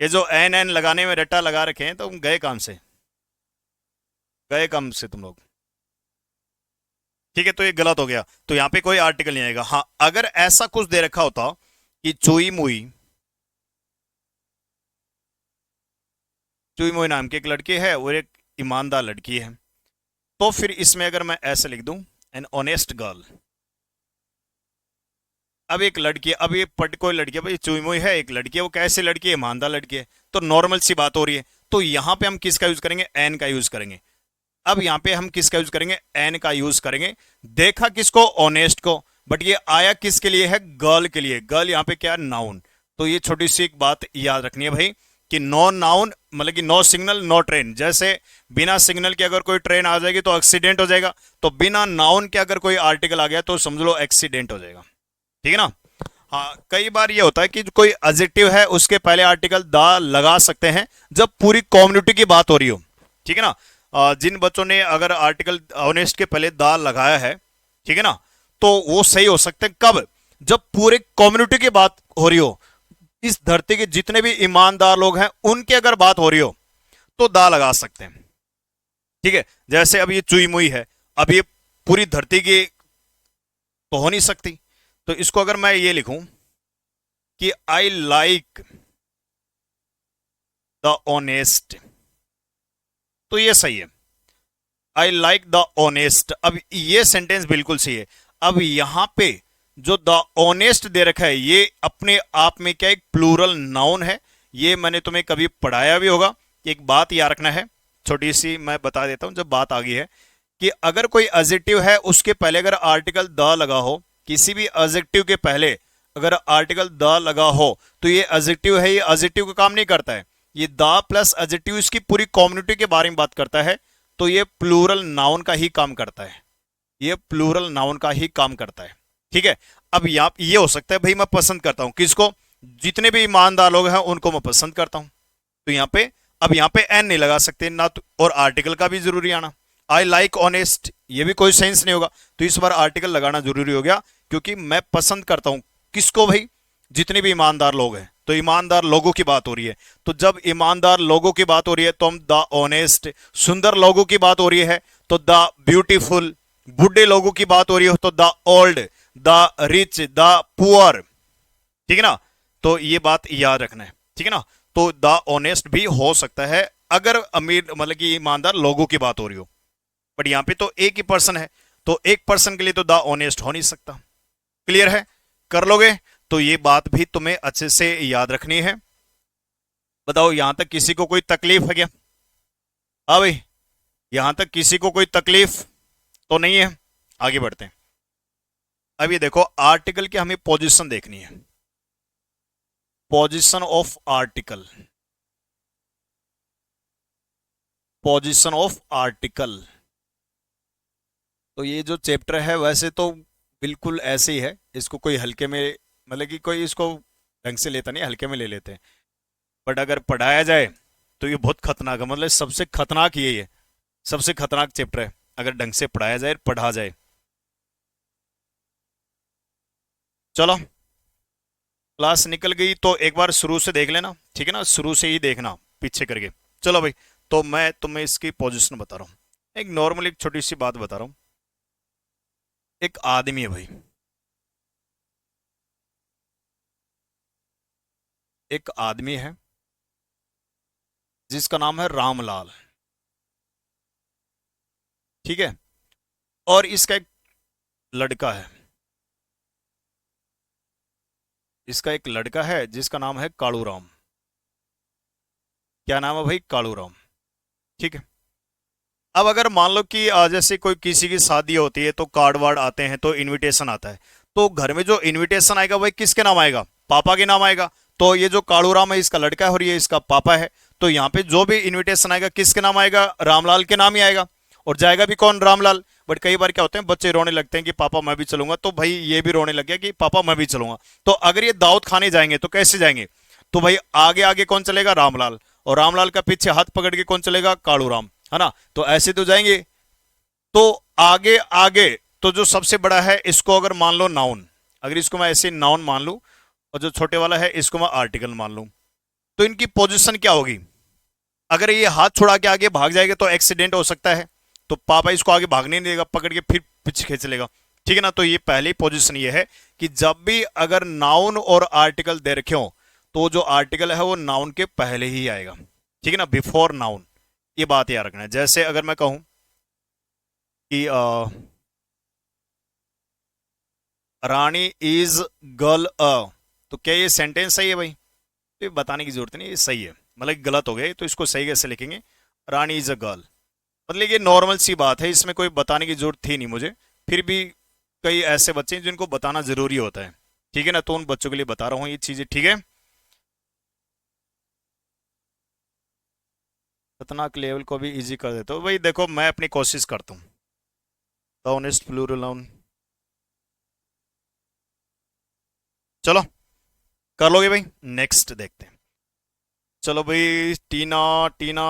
ये जो एन एन लगाने में रट्टा लगा रखे हैं तो गए काम से। गए कम से तुम लोग। ठीक है, तो ये गलत हो गया, तो यहां पे कोई आर्टिकल नहीं आएगा। हाँ, अगर ऐसा कुछ दे रखा होता कि चुई मुई, चुई मुई नाम की एक लड़की है और एक ईमानदार लड़की है, तो फिर इसमें अगर मैं ऐसे लिख दूं, एन ऑनेस्ट गर्ल। अब एक लड़की, अब ये कोई लड़की है भाई, चुई मुई है, एक लड़की है, वो कैसी लड़की है, ईमानदार लड़की है, तो नॉर्मल सी बात हो रही है। तो यहां पे हम किसका यूज करेंगे, एन का यूज करेंगे। अब यहां पे हम किसका यूज करेंगे, एन का यूज करेंगे। देखा किसको, ऑनेस्ट को, बट ये आया किसके लिए है, गर्ल के लिए। गर्ल यहां पे क्या है, नाउन। तो ये छोटी सी एक बात याद रखनी है भाई, कि नो नाउन मतलब कि नो सिग्नल नो ट्रेन। जैसे बिना सिग्नल के अगर कोई ट्रेन आ जाएगी तो एक्सीडेंट हो जाएगा, तो बिना नाउन के अगर कोई आर्टिकल आ गया तो समझ लो एक्सीडेंट हो जाएगा। ठीक है ना। हाँ, कई बार ये होता है कि कोई एडजेक्टिव है उसके पहले आर्टिकल दा लगा सकते हैं जब पूरी कम्युनिटी की बात हो रही हो। ठीक है ना। जिन बच्चों ने अगर आर्टिकल ऑनेस्ट के पहले दा लगाया है, ठीक है ना, तो वो सही हो सकते हैं कब, जब पूरे कम्युनिटी की बात हो रही हो, इस धरती के जितने भी ईमानदार लोग हैं उनकी अगर बात हो रही हो तो दा लगा सकते हैं। ठीक है, जैसे अब ये चुई मुई है, अब ये पूरी धरती की तो हो नहीं सकती, तो इसको अगर मैं ये लिखूं कि आई लाइक द ऑनेस्ट, तो ये सही है। आई लाइक द ऑनेस्ट, अब ये सेंटेंस बिल्कुल सही है। अब यहां पे जो द ऑनेस्ट दे रखा है ये अपने आप में क्या एक प्लूरल नाउन है। ये मैंने तुम्हें कभी पढ़ाया भी होगा। एक बात याद रखना है, छोटी सी मैं बता देता हूं जब बात आ गई है, कि अगर कोई एडजेक्टिव है उसके पहले अगर आर्टिकल द लगा हो, किसी भी एडजेक्टिव के पहले अगर आर्टिकल द लगा हो, तो ये एडजेक्टिव है, ये एडजेक्टिव का काम नहीं करता है। ये द प्लस एडजेक्टिव इसकी पूरी कम्युनिटी के बारे में बात करता है, तो ये प्लूरल नाउन का ही काम करता है। ये प्लूरल नाउन का ही काम करता है। ठीक है। अब यहां ये हो सकता है भाई मैं पसंद करता हूं किसको, जितने भी ईमानदार लोग हैं उनको मैं पसंद करता हूं, तो यहां पे अब यहां पे एन नहीं लगा सकते ना, तो और आर्टिकल का भी जरूरी आना। आई लाइक ऑनेस्ट, ये भी कोई सेंस नहीं होगा, तो इस बार आर्टिकल लगाना जरूरी हो गया, क्योंकि मैं पसंद करता हूं किसको भाई, जितने भी ईमानदार लोग हैं, तो ईमानदार लोगों की बात हो रही है। तो जब ईमानदार लोगों की बात हो रही है तो हम द ऑनेस्ट, सुंदर लोगों की बात हो रही है तो द ब्यूटीफुल, बुढ़े लोगों की बात हो रही है तो the old, the rich, the poor. ठीक है ना, तो ये बात याद रखना है। ठीक है ना, तो द ऑनेस्ट भी हो सकता है अगर अमीर मतलब कि ईमानदार लोगों की बात हो रही हो, बट यहां पे तो एक ही पर्सन है, तो एक पर्सन के लिए तो द ऑनेस्ट हो नहीं सकता। क्लियर है, कर लोगे, तो ये बात भी तुम्हें अच्छे से याद रखनी है। बताओ यहां तक किसी को कोई तकलीफ है क्या, हाँ भाई, यहां तक किसी को कोई तकलीफ तो नहीं है। आगे बढ़ते हैं। अब ये देखो आर्टिकल की हमें पोजीशन देखनी है, position of article, position of article. तो ये जो चैप्टर है वैसे तो बिल्कुल ऐसे ही है, इसको कोई हल्के में मतलब कि कोई इसको ढंग से लेता नहीं, हल्के में ले लेते हैं, बट अगर पढ़ाया जाए तो ये बहुत खतरनाक है, मतलब सबसे खतरनाक ये सबसे खतरनाक चैप्टर है अगर ढंग से पढ़ाया जाए, पढ़ा जाए। चलो, क्लास निकल गई तो एक बार शुरू से देख लेना, ठीक है ना, शुरू से ही देखना पीछे करके। चलो भाई, तो मैं तुम्हें इसकी पोजीशन बता रहा हूँ, एक नॉर्मल एक छोटी सी बात बता रहा हूँ। एक आदमी है भाई, एक आदमी है जिसका नाम है रामलाल। ठीक है, और इसका एक लड़का है, इसका एक लड़का है जिसका नाम है कालू राम। क्या नाम है भाई, कालू राम। ठीक है। अब अगर मान लो कि जैसे कोई किसी की शादी होती है तो कार्ड वार्ड आते हैं तो इनविटेशन आता है, तो घर में जो इनविटेशन आएगा भाई किसके नाम आएगा, पापा के नाम आएगा। तो ये जो कालू राम है इसका लड़का है और ये इसका पापा है, तो यहाँ पे जो भी इनविटेशन आएगा किसके नाम आएगा, रामलाल के नाम ही आएगा। और जाएगा भी कौन, रामलाल। बट कई बार क्या होते हैं बच्चे रोने लगते हैं कि पापा मैं भी चलूंगा, तो भाई ये भी रोने लग गया कि पापा मैं भी चलूंगा। तो अगर ये दाऊद खाने जाएंगे तो कैसे जाएंगे, तो भाई आगे आगे कौन चलेगा, रामलाल, और रामलाल का पीछे हाथ पकड़ के कौन चलेगा, कालू राम, है ना। तो ऐसे तो जाएंगे, तो आगे आगे तो जो सबसे बड़ा है इसको अगर मान लो नाउन, अगर इसको मैं ऐसे नाउन मान लूं, और जो छोटे वाला है इसको मैं आर्टिकल मान लूं, तो इनकी पोजीशन क्या होगी। अगर ये हाथ छुड़ा के आगे भाग जाएगा तो एक्सीडेंट हो सकता है, तो पापा इसको आगे भागने नहीं देगा, पकड़ के फिर पीछे खींच लेगा। ठीक है ना। तो ये पहली पोजीशन ये है कि जब भी अगर नाउन और आर्टिकल दे रखे हो तो जो आर्टिकल है वो नाउन के पहले ही आएगा। ठीक है ना, बिफोर नाउन। ये बात याद रखना है। जैसे अगर मैं कहूं कि रानी इज गर्ल तो क्या ये सेंटेंस सही है भाई? तो ये बताने की जरूरत नहीं, ये सही है। मतलब गलत हो गया तो इसको सही कैसे लिखेंगे? रानी इज अ गर्ल। मतलब ये नॉर्मल सी बात है, इसमें कोई बताने की जरूरत थी नहीं मुझे। फिर भी कई ऐसे बच्चे हैं जिनको बताना जरूरी होता है। ठीक है ना, तो उन बच्चों के लिए बता रहा हूं ये चीजें। ठीक है, खतरनाक लेवल को भी इजी कर देता हूँ भाई। देखो मैं अपनी कोशिश करता हूँ। द ऑनेस्ट प्लूरल नाउन, चलो कर लोगे भाई। नेक्स्ट देखते हैं। चलो भाई, टीना टीना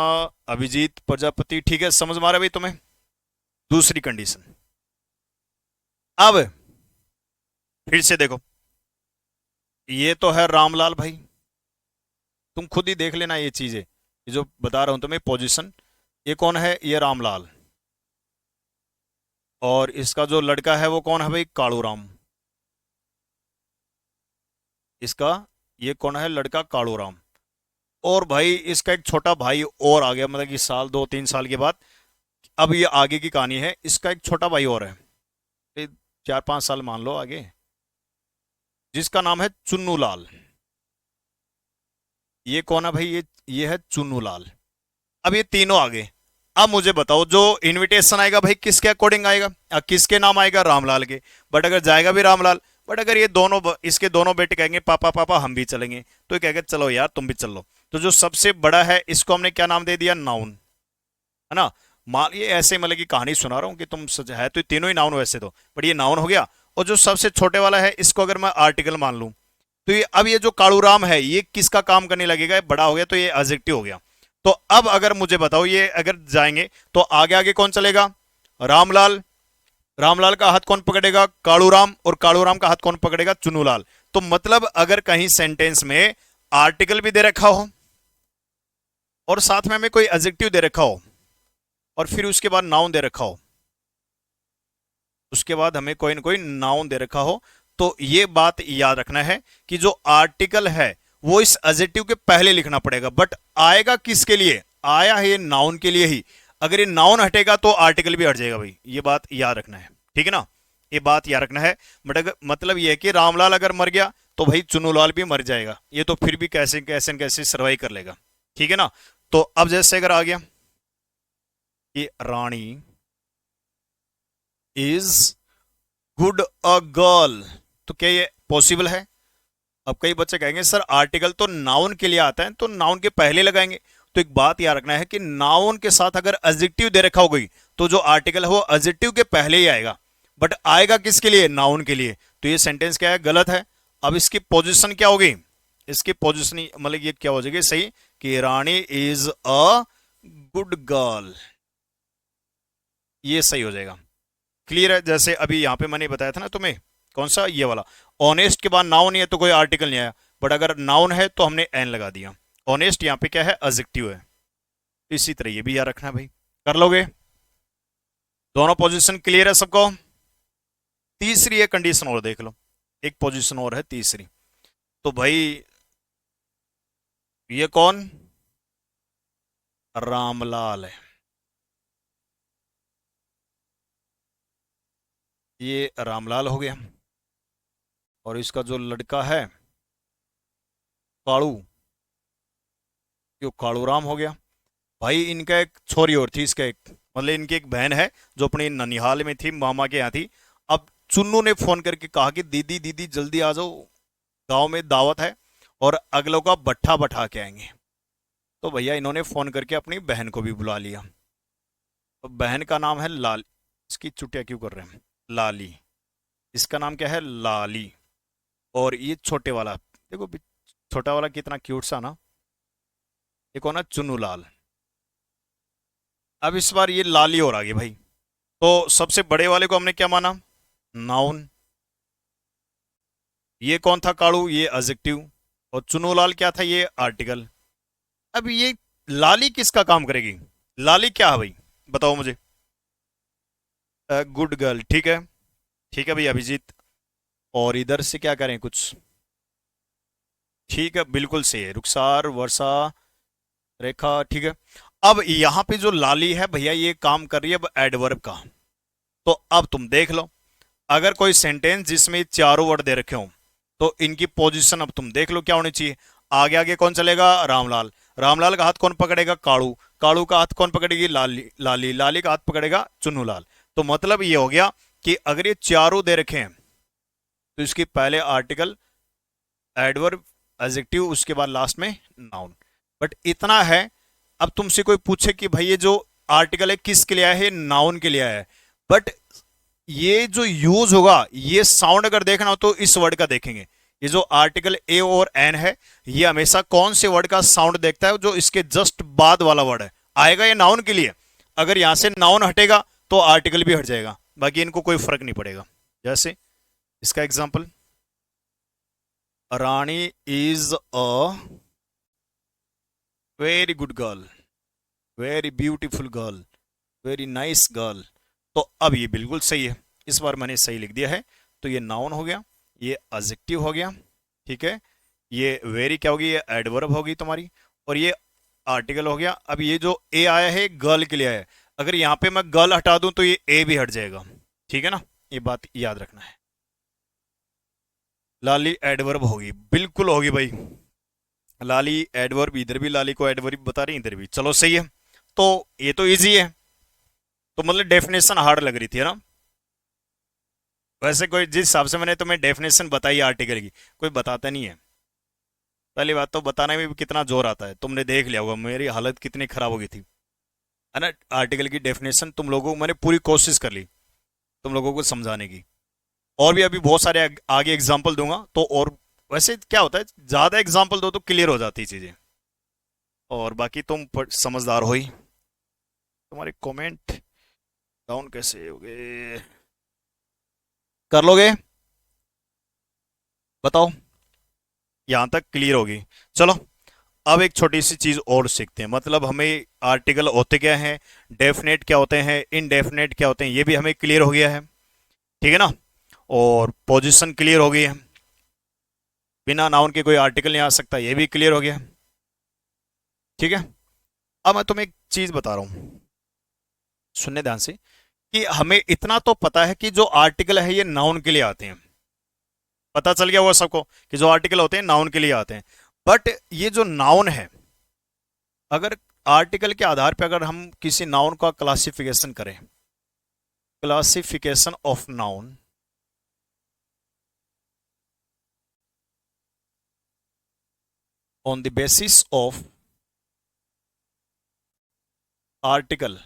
अभिजीत प्रजापति, ठीक है समझ में आ रहा है भाई तुम्हें? दूसरी कंडीशन। अब फिर से देखो, ये तो है रामलाल भाई। तुम खुद ही देख लेना ये चीजें, ये जो बता रहा हूं तुम्हें पोजीशन। ये कौन है? ये रामलाल। और इसका जो लड़का है वो कौन है भाई? कालू राम। इसका ये कौन है? लड़का कालू राम। और भाई इसका एक छोटा भाई और आ गया, मतलब कि साल 2-3 साल के बाद। अब ये आगे की कहानी है, इसका एक छोटा भाई और है, ये 4-5 साल मान लो आगे, जिसका नाम है चुन्नू लाल। ये कौन है भाई? ये है चुन्नू लाल। अब ये तीनों आ गए। अब मुझे बताओ, जो इनविटेशन आएगा भाई किसके अकॉर्डिंग आएगा? किसके नाम आएगा? रामलाल के। बट अगर जाएगा भी रामलाल, बट अगर ये दोनों इसके दोनों बेटे कहेंगे पापा पापा हम भी चलेंगे, तो ये कहेगा चलो यार तुम भी चल लो। तो जो सबसे बड़ा है इसको हमने क्या नाम दे दिया? नाउन। है ना। मान ये ऐसे मतलब की कहानी सुना रहा हूं कि तुम सच है तो ये तीनों ही नाउन वैसे तो, बट ये नाउन हो गया। और जो सबसे छोटे वाला है इसको अगर मैं आर्टिकल मान लूं, तो ये अब ये जो कालूराम है ये किसका काम करने लगेगा? ये बड़ा हो गया तो ये एडजेक्टिव हो गया। तो अब अगर मुझे बताओ, ये अगर जाएंगे तो आगे आगे कौन चलेगा? रामलाल। रामलाल का हाथ कौन पकड़ेगा? कालूराम। और कालूराम का हाथ कौन पकड़ेगा? चुनूलाल। तो मतलब अगर कहीं सेंटेंस में आर्टिकल भी दे रखा हो और साथ में हमें कोई एडजेक्टिव दे रखा हो और फिर उसके बाद नाउन दे रखा हो, उसके बाद हमें कोई ना कोई नाउन दे रखा हो, तो ये बात याद रखना है कि जो आर्टिकल है वो इस एडजेक्टिव के पहले लिखना पड़ेगा। बट आएगा किसके लिए? आया है ये नाउन के लिए ही। अगर ये नाउन हटेगा तो आर्टिकल भी हट जाएगा भाई, ये बात याद रखना है। ठीक है ना, ये बात याद रखना है। बट अगर मतलब ये है कि रामलाल अगर मर गया तो भाई चुनूलाल भी मर जाएगा, ये तो फिर भी कैसे कैसे कैसे सर्वाइव कर लेगा। ठीक है ना। तो अब जैसे अगर आ गया कि रानी इज गुड अ गर्ल, तो क्या ये पॉसिबल है? अब कई बच्चे कहेंगे सर आर्टिकल तो नाउन के लिए आता है तो नाउन के पहले लगाएंगे। तो एक बात याद रखना है कि नाउन के साथ अगर एडजेक्टिव दे रखा होगी तो जो आर्टिकल है वो एडजेक्टिव के पहले ही आएगा। बट आएगा किसके लिए? नाउन के लिए। तो ये सेंटेंस क्या है? गलत है। अब इसकी पोजीशन क्या होगी? इसकी पोजीशन मतलब ये क्या हो जाएगी सही? कि रानी इज अ गुड गर्ल, ये सही हो जाएगा। क्लियर है? जैसे अभी यहां पे मैंने बताया था ना तुम्हें, कौन सा? ये वाला। ऑनेस्ट के बाद नाउन नहीं है तो कोई आर्टिकल नहीं आया, बट अगर नाउन है तो हमने एन लगा दिया। ऑनेस्ट यहां पे क्या है? एडजेक्टिव है। इसी तरह ये भी याद रखना है भाई। कर लोगे? दोनों पोजीशन क्लियर है सबको? तीसरी एक कंडीशन और देख लो, एक पोजीशन और है तीसरी। तो भाई ये कौन? रामलाल है। ये रामलाल हो गया। और इसका जो लड़का है कालू, यो कालूराम हो गया। भाई इनका एक छोरी और थी, इसका एक मतलब इनकी एक बहन है जो अपने ननिहाल में थी, मामा के यहाँ थी। अब चुन्नू ने फोन करके कहा कि दीदी दीदी जल्दी आ जाओ, गांव में दावत है और अगलों का भट्ठा बैठा के आएंगे। तो भैया इन्होंने फोन करके अपनी बहन को भी बुला लिया। तो बहन का नाम है लाल, इसकी चुटिया क्यों कर रहे हैं? लाली। इसका नाम क्या है? लाली। और ये छोटे वाला देखो, छोटा वाला कितना क्यूट सा ना, ये कौन है? चुन्नू लाल। अब इस बार ये लाली और आ गई भाई। तो सबसे बड़े वाले को हमने क्या माना? नाउन। ये कौन था? कालू, ये एडजेक्टिव। और चुनूलाल क्या था? ये आर्टिकल। अब ये लाली किसका काम करेगी? लाली क्या है भाई, बताओ मुझे। गुड गर्ल, ठीक है। ठीक है भाई अभिजीत। और इधर से क्या करें कुछ? ठीक है, बिल्कुल सही है, रुखसार, वर्षा, रेखा, ठीक है। अब यहाँ पे जो लाली है भैया, ये काम कर रही है अब एडवर्ब का। तो अब तुम देख लो, अगर कोई सेंटेंस जिसमें चारों वर्ड दे रखे हो, तो इनकी पोजीशन अब तुम देख लो क्या होनी चाहिए। आगे आगे कौन चलेगा? रामलाल। रामलाल का हाथ कौन पकड़ेगा? काड़ू। काड़ू का हाथ कौन पकड़ेगी? लाली। लाली। लाली का हाथ पकड़ेगा चुन्नूलाल। तो मतलब ये हो गया कि अगर ये चारों दे रखे हैं, तो इसकी पहले आर्टिकल, एडवर्ब, एडजेक्टिव, उसके बाद लास्ट में नाउन। बट इतना है, अब तुमसे कोई पूछे कि भाई ये जो आर्टिकल है किसके लिए आया है? नाउन के लिए आया है। बट ये जो यूज होगा, ये साउंड अगर देखना हो तो इस वर्ड का देखेंगे। ये जो आर्टिकल ए और एन है, ये हमेशा कौन से वर्ड का साउंड देखता है? जो इसके जस्ट बाद वाला वर्ड है आएगा, ये नाउन के लिए। अगर यहां से नाउन हटेगा तो आर्टिकल भी हट जाएगा, बाकी इनको कोई फर्क नहीं पड़ेगा। जैसे इसका example, Rani is a very good girl, very beautiful girl, very nice girl. तो अब ये बिल्कुल सही है, इस बार मैंने सही लिख दिया है। तो ये नाउन हो गया, ये एडजेक्टिव हो गया, ठीक है। ये वेरी क्या होगी? ये एडवर्ब होगी तुम्हारी। और ये आर्टिकल हो गया। अब ये जो ए आया है गर्ल के लिए आया है, अगर यहाँ पे मैं गर्ल हटा दूं तो ये ए भी हट जाएगा, ठीक है ना। ये बात याद रखना है। लाली एडवर्ब होगी, बिल्कुल होगी भाई। लाली एडवर्ब, इधर भी लाली को एडवर्ब बता रही, इधर भी, चलो सही है। तो ये तो इजी है। तो मतलब डेफिनेशन हार्ड लग रही थी, है ना? वैसे कोई, जिस हिसाब से मैंने तुम्हें डेफिनेशन बताई आर्टिकल की, कोई बताता नहीं है। पहली बात तो बताने में भी कितना जोर आता है, तुमने देख लिया होगा मेरी हालत कितनी खराब हो गई थी, है ना। आर्टिकल की डेफिनेशन तुम लोगों को मैंने पूरी कोशिश कर ली तुम लोगों को समझाने की। और भी अभी बहुत सारे आगे एग्जाम्पल दूंगा तो। और वैसे क्या होता है, ज्यादा एग्जाम्पल दो तो क्लियर हो जाती है चीजें। और बाकी तुम समझदार हो ही। तुम्हारे कमेंट डाउन कैसे हो गए? कर लोगे? बताओ। यहां तक क्लियर होगी। चलो, अब एक छोटी सी चीज और सीखते हैं। मतलब हमें आर्टिकल होते क्या हैं, डेफिनेट क्या होते हैं, इनडेफिनेट क्या होते हैं, ये भी हमें क्लियर हो गया है, ठीक है ना। और पोजीशन क्लियर हो गई है, बिना नाउन के कोई आर्टिकल नहीं आ सकता, ये भी क्लियर हो गया, ठीक है। अब मैं तुम्हें एक चीज बता रहा हूं, सुनने ध्यान से, कि हमें इतना तो पता है कि जो आर्टिकल है ये नाउन के लिए आते हैं। पता चल गया हुआ सबको कि जो आर्टिकल होते हैं नाउन के लिए आते हैं। बट ये जो नाउन है, अगर आर्टिकल के आधार पर अगर हम किसी नाउन का क्लासिफिकेशन करें, classification of noun, on the basis of article,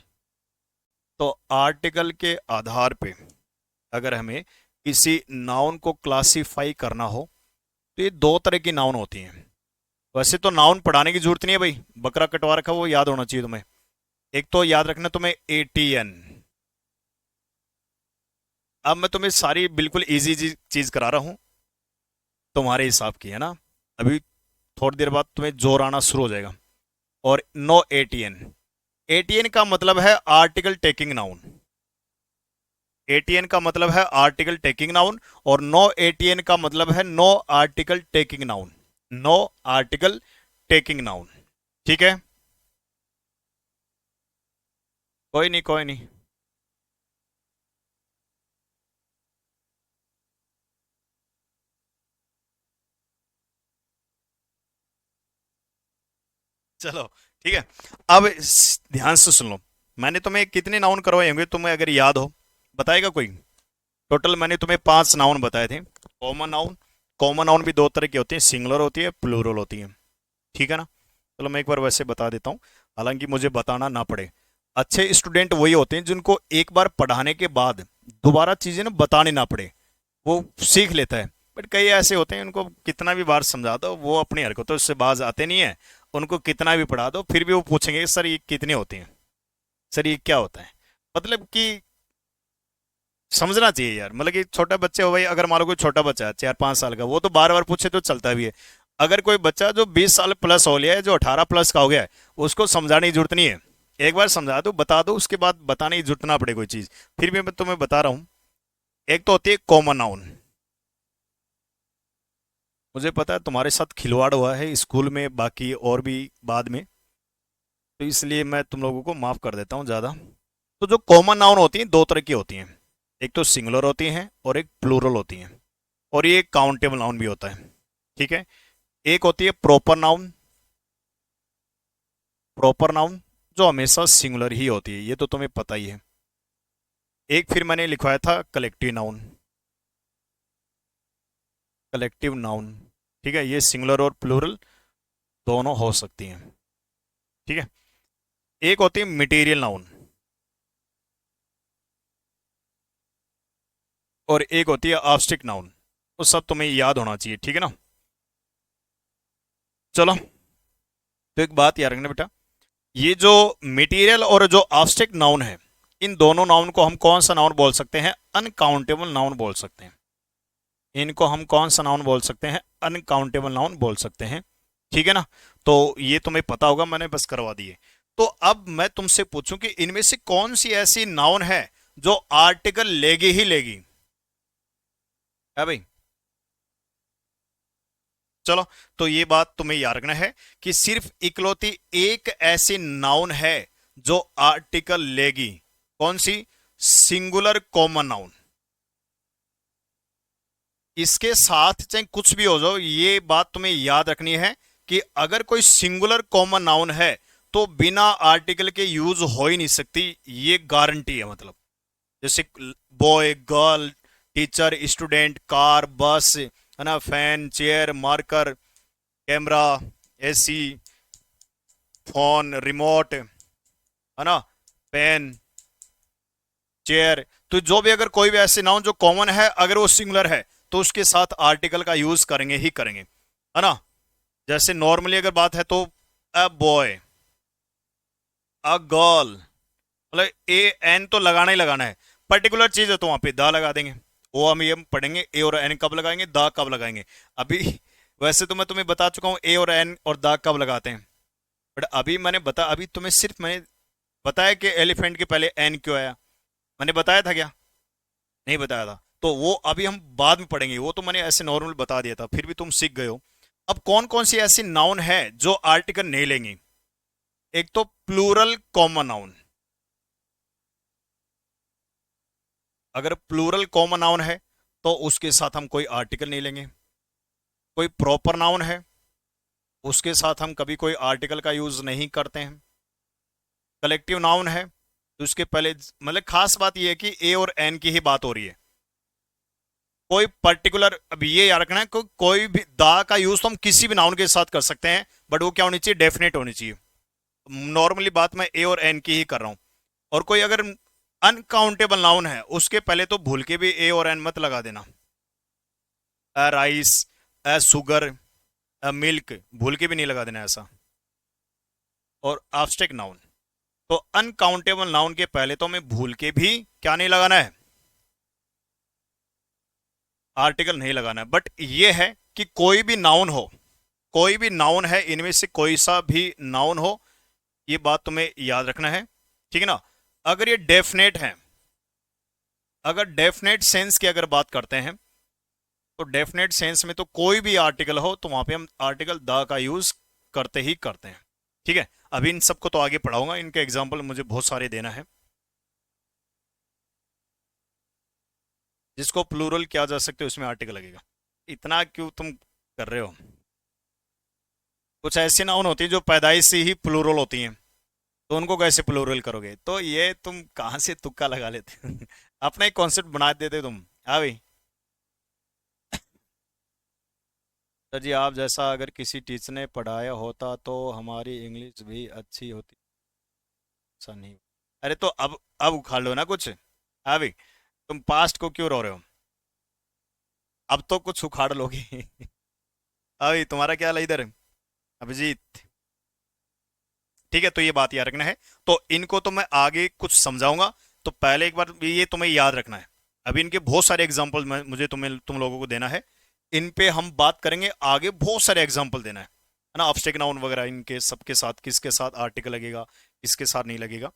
तो आर्टिकल के आधार पे अगर हमें किसी नाउन को क्लासिफाई करना हो, तो ये दो तरह की नाउन होती हैं। वैसे तो नाउन पढ़ाने की जरूरत नहीं है भाई, बकरा कटवा रखा वो याद होना चाहिए तुम्हें। एक तो याद रखना तुम्हें एटीएन। अब मैं तुम्हें सारी बिल्कुल इजी चीज करा रहा हूं, तुम्हारे हिसाब की, है ना। अभी थोड़ी देर बाद तुम्हें जोर आना शुरू हो जाएगा। और नो एटीएन, एटीएन का मतलब है आर्टिकल टेकिंग नाउन। एटीएन का मतलब है आर्टिकल टेकिंग नाउन। और नो एटीएन का मतलब है no article taking noun. No article taking noun, ठीक है। कोई नहीं, कोई नहीं। चलो ठीक है। अब ध्यान से सुन लो, मैंने तुम्हें कितने नाउन करवाए होंगे तुम्हें अगर याद हो, बताएगा कोई? टोटल मैंने तुम्हें 5 नाउन बताए थे। कॉमन नाउन, कॉमन नाउन भी दो तरह की होती है, सिंगुलर होती है, प्लूरल होती है, ठीक है ना। चलो मैं एक बार वैसे बता देता हूँ, हालांकि मुझे बताना ना पड़े। अच्छे स्टूडेंट वही होते हैं जिनको एक बार पढ़ाने के बाद दोबारा चीजें ना बतानी ना पड़े, वो सीख लेता है। बट कई ऐसे होते हैं उनको कितना भी बार समझा दो वो अपनी हरकतों से बाज आते नहीं है। उनको कितना भी पढ़ा दो फिर भी वो पूछेंगे सर ये कितने होते हैं, सर ये क्या होता है। मतलब कि समझना चाहिए यार, मतलब कि छोटा बच्चे हो भाई, अगर मान लो कोई छोटा बच्चा है 4-5 साल का, वो तो बार बार पूछे तो चलता भी है। अगर कोई बच्चा जो 20 साल प्लस हो लिया है, जो 18 प्लस का हो गया है, उसको समझाने की जरूरत नहीं है। एक बार समझा दो, बता दो, उसके बाद बताने की जुटना पड़े कोई चीज। फिर भी मैं तुम्हें बता रहा हूं। एक तो होती है कॉमन नाउन। मुझे पता है तुम्हारे साथ खिलवाड़ हुआ है स्कूल में, बाकी और भी बाद में, तो इसलिए मैं तुम लोगों को माफ कर देता हूँ ज्यादा। तो जो कॉमन नाउन होती हैं दो तरह की होती हैं। एक तो सिंगुलर होती हैं और एक प्लूरल होती हैं। और ये काउंटेबल नाउन भी होता है। ठीक है। एक होती है प्रॉपर नाउन। प्रॉपर नाउन जो हमेशा सिंगुलर ही होती है, ये तो तुम्हें पता ही है। एक फिर मैंने लिखवाया था कलेक्टिव नाउन। कलेक्टिव नाउन, ठीक है, ये सिंगुलर और प्लूरल दोनों हो सकती हैं। ठीक है। एक होती है मटेरियल नाउन और एक होती है ऑब्स्ट्रिक्ट नाउन। तो सब तुम्हें याद होना चाहिए, ठीक है ना। चलो, तो एक बात याद रखना बेटा, ये जो मटेरियल और जो ऑब्स्ट्रिक्ट नाउन है, इन दोनों नाउन को हम कौन सा नाउन बोल सकते हैं? अनकाउंटेबल नाउन बोल सकते हैं। इनको हम कौन सा नाउन बोल सकते हैं? अनकाउंटेबल नाउन बोल सकते हैं। ठीक है ना। तो ये तुम्हें पता होगा, मैंने बस करवा दिए। तो अब मैं तुमसे पूछूं कि इनमें से कौन सी ऐसी नाउन है जो आर्टिकल लेगी ही लेगी? है भाई। चलो, तो ये बात तुम्हें याद रखना है कि सिर्फ इकलौती एक ऐसी नाउन है जो आर्टिकल लेगी। कौन सी? Singular common noun. इसके साथ चाहे कुछ भी हो जाओ, ये बात तुम्हें याद रखनी है कि अगर कोई सिंगुलर कॉमन नाउन है तो बिना आर्टिकल के यूज हो ही नहीं सकती, ये गारंटी है। मतलब जैसे boy, girl, teacher, student, car, बस, है ना, fan, chair, marker, camera, AC, phone, remote, है ना, पेन, चेयर। तो जो भी, अगर कोई भी ऐसे नाउन जो कॉमन है, अगर वो सिंगुलर है तो उसके साथ आर्टिकल का यूज करेंगे ही करेंगे, है ना। जैसे नॉर्मली अगर बात है तो अ बॉय, अ गर्ल, मतलब ए एन तो लगाना ही लगाना है। पर्टिकुलर चीज है तो वहां पे दा लगा देंगे। वो हम ये पढ़ेंगे ए और एन कब लगाएंगे, दा कब लगाएंगे। अभी वैसे तो मैं तुम्हें बता चुका हूं ए और एन और दा कब लगाते हैं, बट अभी तुम्हें सिर्फ मैंने बताया कि एलिफेंट के पहले एन क्यों आया। मैंने बताया था क्या? नहीं बताया था। तो वो अभी हम बाद में पढ़ेंगे, वो तो मैंने ऐसे नॉर्मल बता दिया था, फिर भी तुम सीख गए हो। अब कौन कौन सी ऐसी नाउन है जो आर्टिकल नहीं लेंगी? एक तो प्लूरल कॉमन नाउन। अगर प्लूरल कॉमन नाउन है तो उसके साथ हम कोई आर्टिकल नहीं लेंगे। कोई प्रॉपर नाउन है, उसके साथ हम कभी कोई आर्टिकल का यूज नहीं करते हैं। कलेक्टिव नाउन है तो उसके पहले, मतलब खास बात यह है कि ए और एन की ही बात हो रही है। कोई पर्टिकुलर, अब ये याद रखना है, कोई भी दा का यूज तो हम किसी भी नाउन के साथ कर सकते हैं, बट वो क्या होनी चाहिए? डेफिनेट होनी चाहिए। नॉर्मली बात मैं ए और एन की ही कर रहा हूं। और कोई अगर अनकाउंटेबल नाउन है उसके पहले तो भूल के भी ए और एन मत लगा देना। A rice, a sugar, a milk, भूल के भी नहीं लगा देना ऐसा। और एब्स्ट्रैक्ट नाउन, तो अनकाउंटेबल नाउन के पहले तो हमें भूल के भी क्या नहीं लगाना है? आर्टिकल नहीं लगाना है। बट ये है कि कोई भी नाउन हो, कोई भी नाउन है, इनमें से कोई सा भी नाउन हो, ये बात तुम्हें याद रखना है, ठीक है ना। अगर ये डेफिनेट है, अगर डेफिनेट सेंस की अगर बात करते हैं, तो डेफिनेट सेंस में तो कोई भी आर्टिकल हो तो वहां पे हम आर्टिकल द का यूज करते ही करते हैं। ठीक है। अभी इन सबको तो आगे पढ़ाऊंगा, इनके एग्जाम्पल मुझे बहुत सारे देना है। जिसको प्लूरल किया जा सकते उसमें आर्टिकल लगेगा। इतना क्यों तुम कर रहे हो? कुछ ऐसी नाउन होती है जो पैदाइश से ही प्लूरल होती हैं, तो उनको कैसे प्लूरल करोगे? तो ये तुम कहाँ से तुक्का लगा लेते हो? अपना एक कॉन्सेप्ट बना देते तुम। हाँ भाई। सर जी, आप जैसा अगर किसी टीचर ने पढ़ाया होता तो हमारी इंग्लिश भी अच्छी होती। ऐसा नहीं। अरे तो अब उखाड़ लो ना कुछ। हाँ भाई। तुम पास्ट को क्यों रो रहे हो? अब तो कुछ उखाड़ लोगे। हाँ भाई, तुम्हारा क्या हाल है इधर? अभिजीत। ठीक है, तो ये बात याद रखना है। तो इनको तो मैं आगे कुछ समझाऊंगा, तो पहले एक बार ये तुम्हें याद रखना है। अभी इनके बहुत सारे एग्जाम्पल मुझे तुम लोगों को देना है। इन पे हम बात करेंगे आगे, बहुत सारे एग्जाम्पल देना है। है ना, ऑब्जेक्ट नाउन वगैरह इनके सबके साथ किसके साथ आर्टिकल लगेगा, किसके साथ नहीं लगेगा।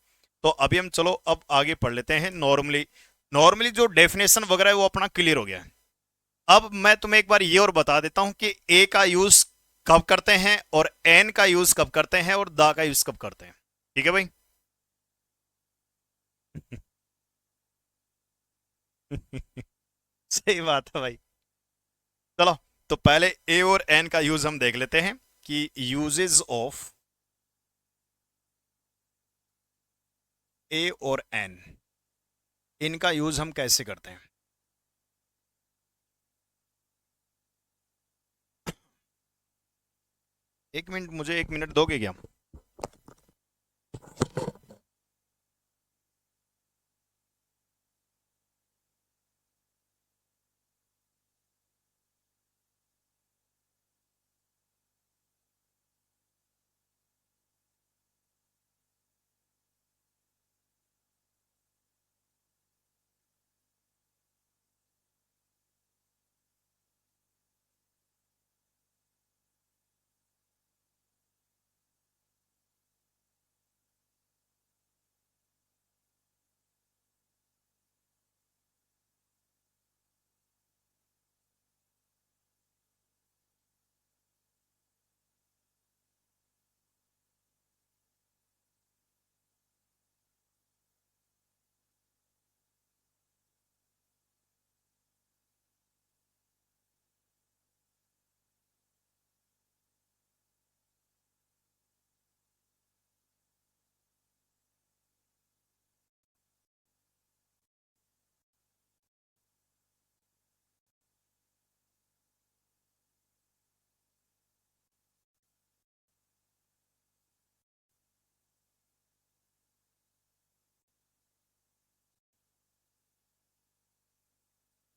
तो अभी हम चलो अब आगे पढ़ लेते हैं। नॉर्मली नॉर्मली जो डेफिनेशन वगैरह है वो अपना क्लियर हो गया है। अब मैं तुम्हें एक बार ये और बता देता हूं कि ए का यूज कब करते हैं और एन का यूज कब करते हैं और द का यूज कब करते हैं। ठीक है भाई। सही बात है भाई। चलो, तो पहले ए और एन का यूज हम देख लेते हैं कि यूजेस ऑफ ए और एन, इनका यूज हम कैसे करते हैं। एक मिनट, मुझे एक मिनट दोगे क्या।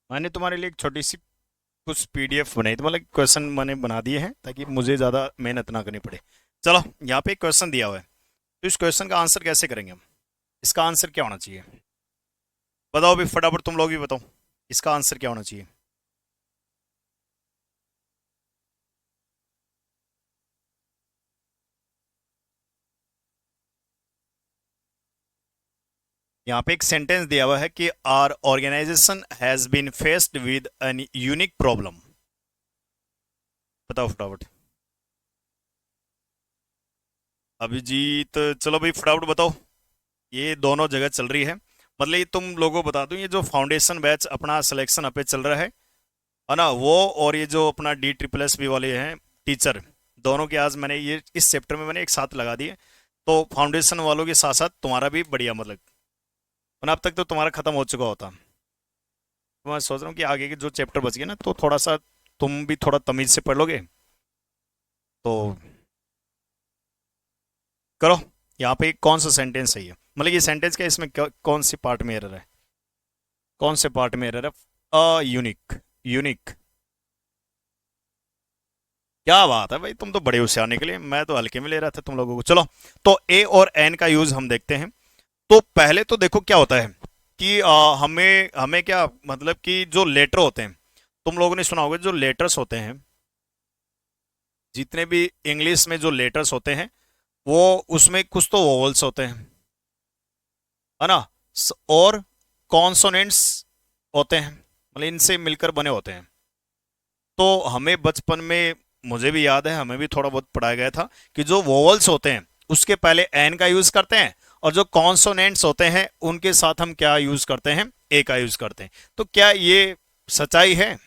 मैंने तुम्हारे लिए एक छोटी सी कुछ पीडीएफ बनाई थी, मतलब क्वेश्चन मैंने बना दिए हैं ताकि मुझे ज़्यादा मेहनत ना करनी पड़े। चलो, यहाँ पे एक क्वेश्चन दिया हुआ है, तो इस क्वेश्चन का आंसर कैसे करेंगे हम। इसका आंसर क्या होना चाहिए, बताओ भी फटाफट, तुम लोग भी बताओ इसका आंसर क्या होना चाहिए। यहाँ पे एक सेंटेंस दिया हुआ है कि our organisation has been faced with an unique problem. बताओ फटाफट। अभिजीत, चलो भाई फटाफट बताओ। ये दोनों जगह चल रही है, मतलब ये तुम लोगों को बता दूं, ये जो फाउंडेशन बैच अपना सिलेक्शन अप पे चल रहा है ना, वो और ये जो अपना DSSS वाले हैं टीचर, दोनों के आज मैंने ये इस चैप्टर में मैंने एक साथ लगा दिए। तो फाउंडेशन वालों के साथ साथ तुम्हारा भी बढ़िया, मतलब वरना अब तक तो तुम्हारा खत्म हो चुका होता। तो मैं सोच रहा हूँ कि आगे के जो चैप्टर बच गए ना, तो थोड़ा सा तुम भी थोड़ा तमीज से पढ़ लोगे तो करो। यहाँ पे कौन सा सेंटेंस सही है, मतलब ये सेंटेंस क्या, इसमें कौन सी पार्ट में एरर है, कौन से पार्ट में एरर है। Unique, unique. क्या बात है भाई, तुम तो बड़े होशियार निकले, मैं तो हल्के में ले रहा था तुम लोगों को। चलो, तो ए और एन का यूज हम देखते हैं। तो पहले तो देखो क्या होता है कि हमें हमें क्या मतलब कि जो लेटर होते हैं, तुम लोगों ने सुना होगा जो लेटर्स होते हैं, जितने भी इंग्लिश में जो लेटर्स होते हैं, वो उसमें कुछ तो वोवल्स होते हैं, है ना, और कॉन्सोनेंट्स होते हैं, मतलब इनसे मिलकर बने होते हैं। तो हमें बचपन में, मुझे भी याद है, हमें भी थोड़ा बहुत पढ़ाया गया था कि जो वोवल्स होते हैं उसके पहले एन का यूज करते हैं, और जो कॉन्सोनेंट्स होते हैं उनके साथ हम क्या यूज करते हैं, ए का यूज करते हैं। तो क्या ये सच्चाई है,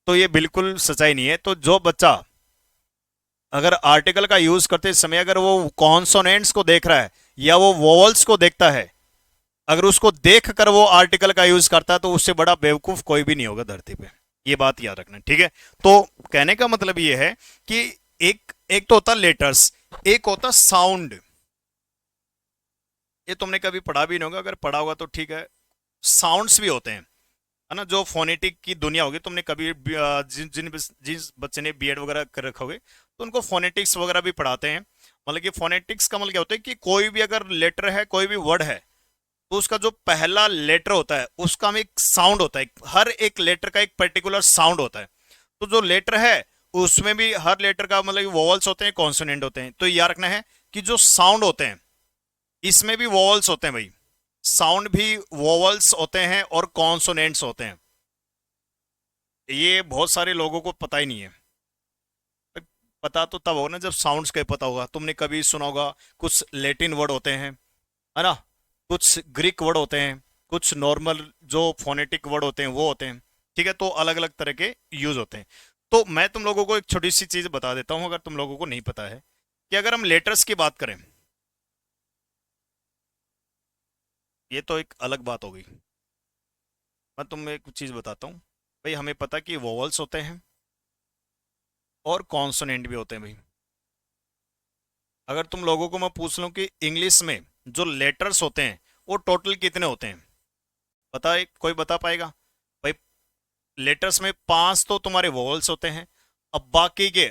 तो ये बिल्कुल सच्चाई नहीं है। तो जो बच्चा अगर आर्टिकल का यूज करते समय अगर वो कॉन्सोनेंट्स को देख रहा है या वो वोवल्स को देखता है, अगर उसको देख कर वो आर्टिकल का यूज करता है, तो उससे बड़ा बेवकूफ कोई भी नहीं होगा धरती पे। ये बात याद रखना, ठीक है। तो कहने का मतलब ये है कि एक एक तो होता लेटर्स, एक होता साउंड। ये तुमने कभी पढ़ा भी नहीं होगा, अगर पढ़ा होगा तो ठीक है। साउंड्स भी होते हैं, है ना, जो फोनेटिक की दुनिया होगी, तुमने कभी जिन बच्चे ने बीएड वगैरह कर रखा होगे तो उनको फोनेटिक्स वगैरह भी पढ़ाते हैं। मतलब कि फोनेटिक्स का मतलब क्या होता है कि कोई भी अगर लेटर है, कोई भी वर्ड है, तो उसका जो पहला लेटर होता है उसका में एक साउंड होता है, हर एक लेटर का एक पर्टिकुलर साउंड होता है। तो जो लेटर है उसमें भी हर लेटर का मतलब वोवल्स होते हैं, कॉन्सोनेंट होते हैं। तो याद रखना है कि जो साउंड होते हैं इसमें भी वोवल्स होते हैं भाई, साउंड भी वोवल्स होते हैं और कॉन्सोनेंट्स होते हैं। ये बहुत सारे लोगों को पता ही नहीं है। पता तो तब होगा ना जब साउंड्स का ही पता होगा। तुमने कभी सुना होगा कुछ लैटिन वर्ड होते हैं, है ना, कुछ ग्रीक वर्ड होते हैं, कुछ नॉर्मल जो फोनेटिक वर्ड होते हैं वो होते हैं। ठीक है, तो अलग अलग तरह के यूज होते हैं। तो मैं तुम लोगों को एक छोटी सी चीज बता देता हूं, अगर तुम लोगों को नहीं पता है, कि अगर हम लेटर्स की बात करें, ये तो एक अलग बात हो गई। मैं तुम्हें एक चीज बताता हूँ भाई, हमें पता कि वोवल्स होते हैं और कॉन्सोनेंट भी होते हैं भाई। अगर तुम लोगों को मैं पूछ लूं कि इंग्लिश में जो लेटर्स होते हैं वो टोटल कितने होते हैं, बताए कोई बता पाएगा भाई? लेटर्स में 5 तो तुम्हारे वोवल्स होते हैं, अब बाकी के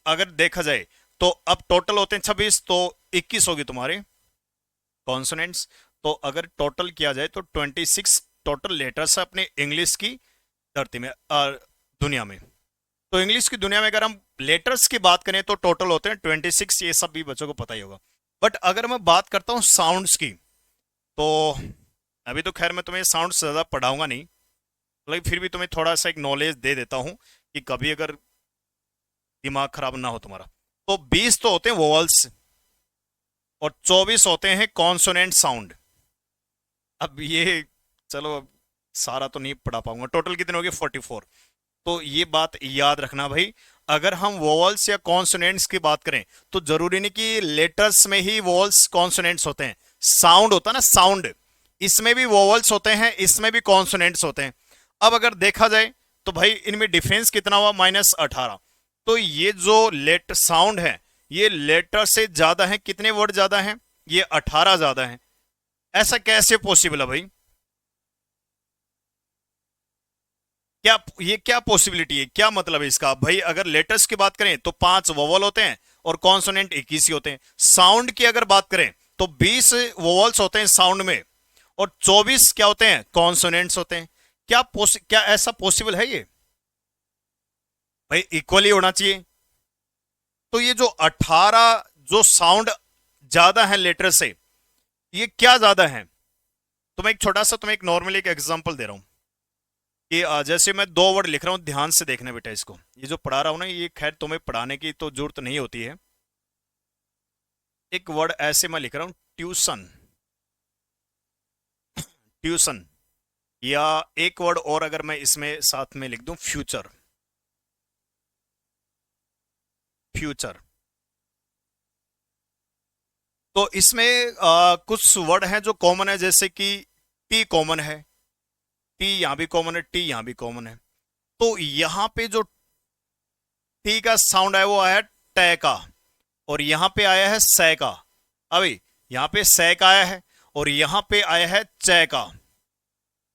अगर देखा जाए तो अब टोटल होते हैं 26, तो 21 होगी तुम्हारे कॉन्सोनेंट्स। तो अगर टोटल किया जाए तो 26 टोटल लेटर्स है अपने इंग्लिश की धरती में, दुनिया में। तो इंग्लिश की दुनिया में अगर हम लेटर्स की बात करें तो टोटल होते हैं 26, ये सब भी बच्चों को पता ही होगा। बट अगर मैं बात करता हूँ साउंड्स की, तो अभी तो खैर मैं तुम्हें साउंड्स ज़्यादा पढ़ाऊंगा नहीं, लेकिन फिर भी तुम्हें थोड़ा सा एक नॉलेज दे देता हूँ कि कभी अगर दिमाग खराब ना हो तुम्हारा। तो 20 तो होते हैं वोवल्स और 24 होते हैं कॉन्सोनेंट साउंड। अब ये चलो अब सारा तो नहीं पढ़ा पाऊंगा, टोटल कितने हो गए 44। तो ये बात याद रखना भाई, अगर हम वोवल्स या कॉन्सोनेंट्स की बात करें तो जरूरी नहीं कि लेटर्स में ही वोवल्स कॉन्सोनेंट्स होते हैं। साउंड होता है ना, साउंड, इसमें भी वोवल्स होते हैं, इसमें भी कॉन्सोनेंट्स होते हैं। अब अगर देखा जाए तो भाई इनमें डिफरेंस कितना हुआ, -18। तो ये जो लेट साउंड है ये लेटर से ज्यादा है, कितने वर्ड ज्यादा हैं, ये 18 ज्यादा है। ऐसा कैसे पॉसिबल है भाई? क्या ये क्या पॉसिबिलिटी है, क्या मतलब है इसका भाई? अगर लेटर्स की बात करें तो 5 वोवल होते हैं और कॉन्सोनेंट 21 ही होते हैं। साउंड की अगर बात करें तो 20 वोवल्स होते हैं साउंड में और 24 क्या होते हैं, कॉन्सोनेंट्स होते हैं। क्या ऐसा पॉसिबल है ये भाई? इक्वली होना चाहिए। तो ये जो 18 जो साउंड ज्यादा है लेटर से, ये क्या ज्यादा है? तो मैं एक छोटा सा तुम्हें एक नॉर्मली एक एग्जांपल दे रहा हूं कि जैसे मैं 2 वर्ड लिख रहा हूं, ध्यान से देखना बेटा इसको। ये जो पढ़ा रहा हूं ना, ये खैर तुम्हें पढ़ाने की तो जरूरत नहीं होती है। एक वर्ड ऐसे मैं लिख रहा हूं, ट्यूशन, ट्यूशन। या एक वर्ड और अगर मैं इसमें साथ में लिख दूं, फ्यूचर, फ्यूचर। तो इसमें कुछ वर्ड हैं जो कॉमन है, जैसे कि टी कॉमन है, टी यहां भी कॉमन है, टी यहां भी कॉमन है। तो यहां पे जो टी का साउंड है वो आया है टे का, और यहां पे आया है सै का। अभी यहां पे सै का आया है और यहां पे आया है चे का।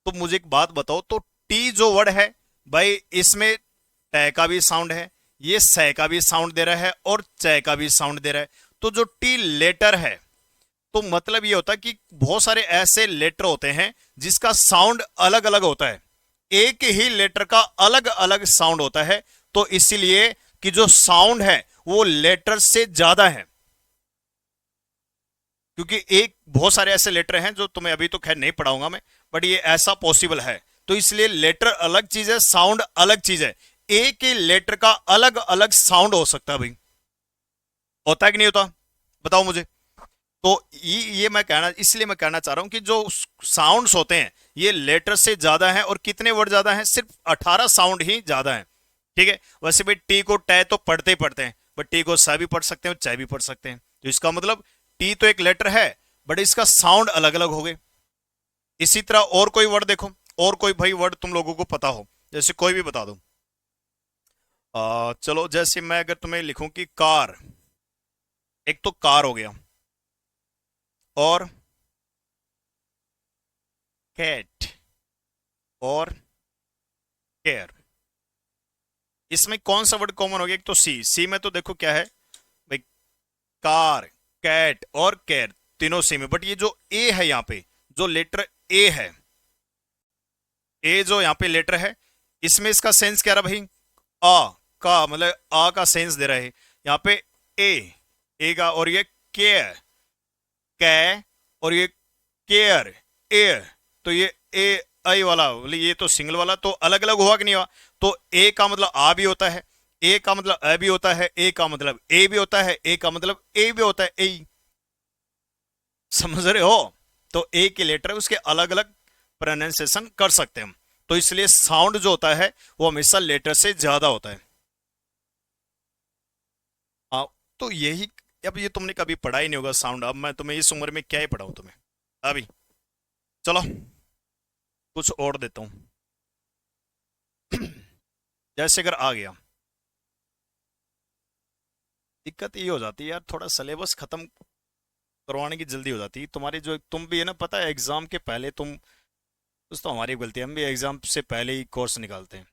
तो मुझे एक बात बताओ, तो टी जो वर्ड है भाई, इसमें टे का भी साउंड है, ये सै का भी साउंड दे रहा है और चे का भी साउंड दे रहा है। तो जो टी लेटर है, तो मतलब ये होता है कि बहुत सारे ऐसे लेटर होते हैं जिसका साउंड अलग अलग होता है, एक ही लेटर का अलग अलग साउंड होता है। तो इसीलिए कि जो साउंड है वो लेटर से ज्यादा है, क्योंकि एक बहुत सारे ऐसे लेटर हैं जो तुम्हें अभी तो खैर नहीं पढ़ाऊंगा मैं, बट ये ऐसा पॉसिबल है। तो इसलिए लेटर अलग चीज है, साउंड अलग चीज है। एक ही लेटर का अलग अलग साउंड हो सकता है भाई, होता है कि नहीं होता, बताओ मुझे। तो ये मैं कहना, इसलिए मैं कहना चाह रहा हूं कि जो साउंड्स होते हैं ये लेटर से ज्यादा है। और कितने वर्ड ज्यादा हैं, सिर्फ 18 साउंड ही ज्यादा है। ठीक है, वैसे भी टी को टे तो पढ़ते ही पढ़ते हैं, बट टी को सा भी पढ़ सकते हैं और चाय भी पढ़ सकते हैं। तो इसका मतलब टी तो एक लेटर है, बट इसका साउंड अलग अलग हो गए। इसी तरह और कोई वर्ड देखो, और कोई भाई वर्ड तुम लोगों को पता हो, जैसे कोई भी बता दो। चलो जैसे मैं अगर तुम्हें लिखूं कि कार, एक तो कार हो गया, और कैट, और केयर। इसमें कौन सा वर्ड कॉमन हो गया? एक तो सी, सी में तो देखो क्या है भाई, कार, कैट और केयर, तीनों सी में। बट ये जो ए है यहां पे, जो लेटर ए है, ए जो यहां पे लेटर है, इसमें इसका सेंस क्या रहा भाई, अ, का मतलब आ का सेंस दे रहा है यहाँ पे। ए, ए का, और ये के, कै, और ये केयर, एयर। तो ये ए आई वाला, मतलब ये तो सिंगल वाला, तो अलग अलग हुआ कि नहीं हुआ? तो ए का मतलब आ भी होता है, ए का मतलब अ भी होता है, ए का मतलब ए भी होता है, ए का मतलब ए भी होता है, ए। समझ रहे हो? तो ए के लेटर उसके अलग अलग प्रोनाउंसिएशन कर सकते हैं हम। तो इसलिए साउंड जो होता है वो हमेशा लेटर से ज्यादा होता है। हाँ, तो यही, अब ये तुमने कभी पढ़ा ही नहीं होगा साउंड। अब मैं तुम्हें इस उम्र में क्या ही पढ़ाऊं तुम्हें अभी। चलो कुछ और देता हूं। जैसे अगर आ गया, दिक्कत ये हो जाती है यार, थोड़ा सिलेबस खत्म करवाने की जल्दी हो जाती है तुम्हारी। जो तुम भी है ना, पता है एग्जाम के पहले तुम, कुछ तो हमारी गलती है, हम भी एग्जाम से पहले ही कोर्स निकालते हैं।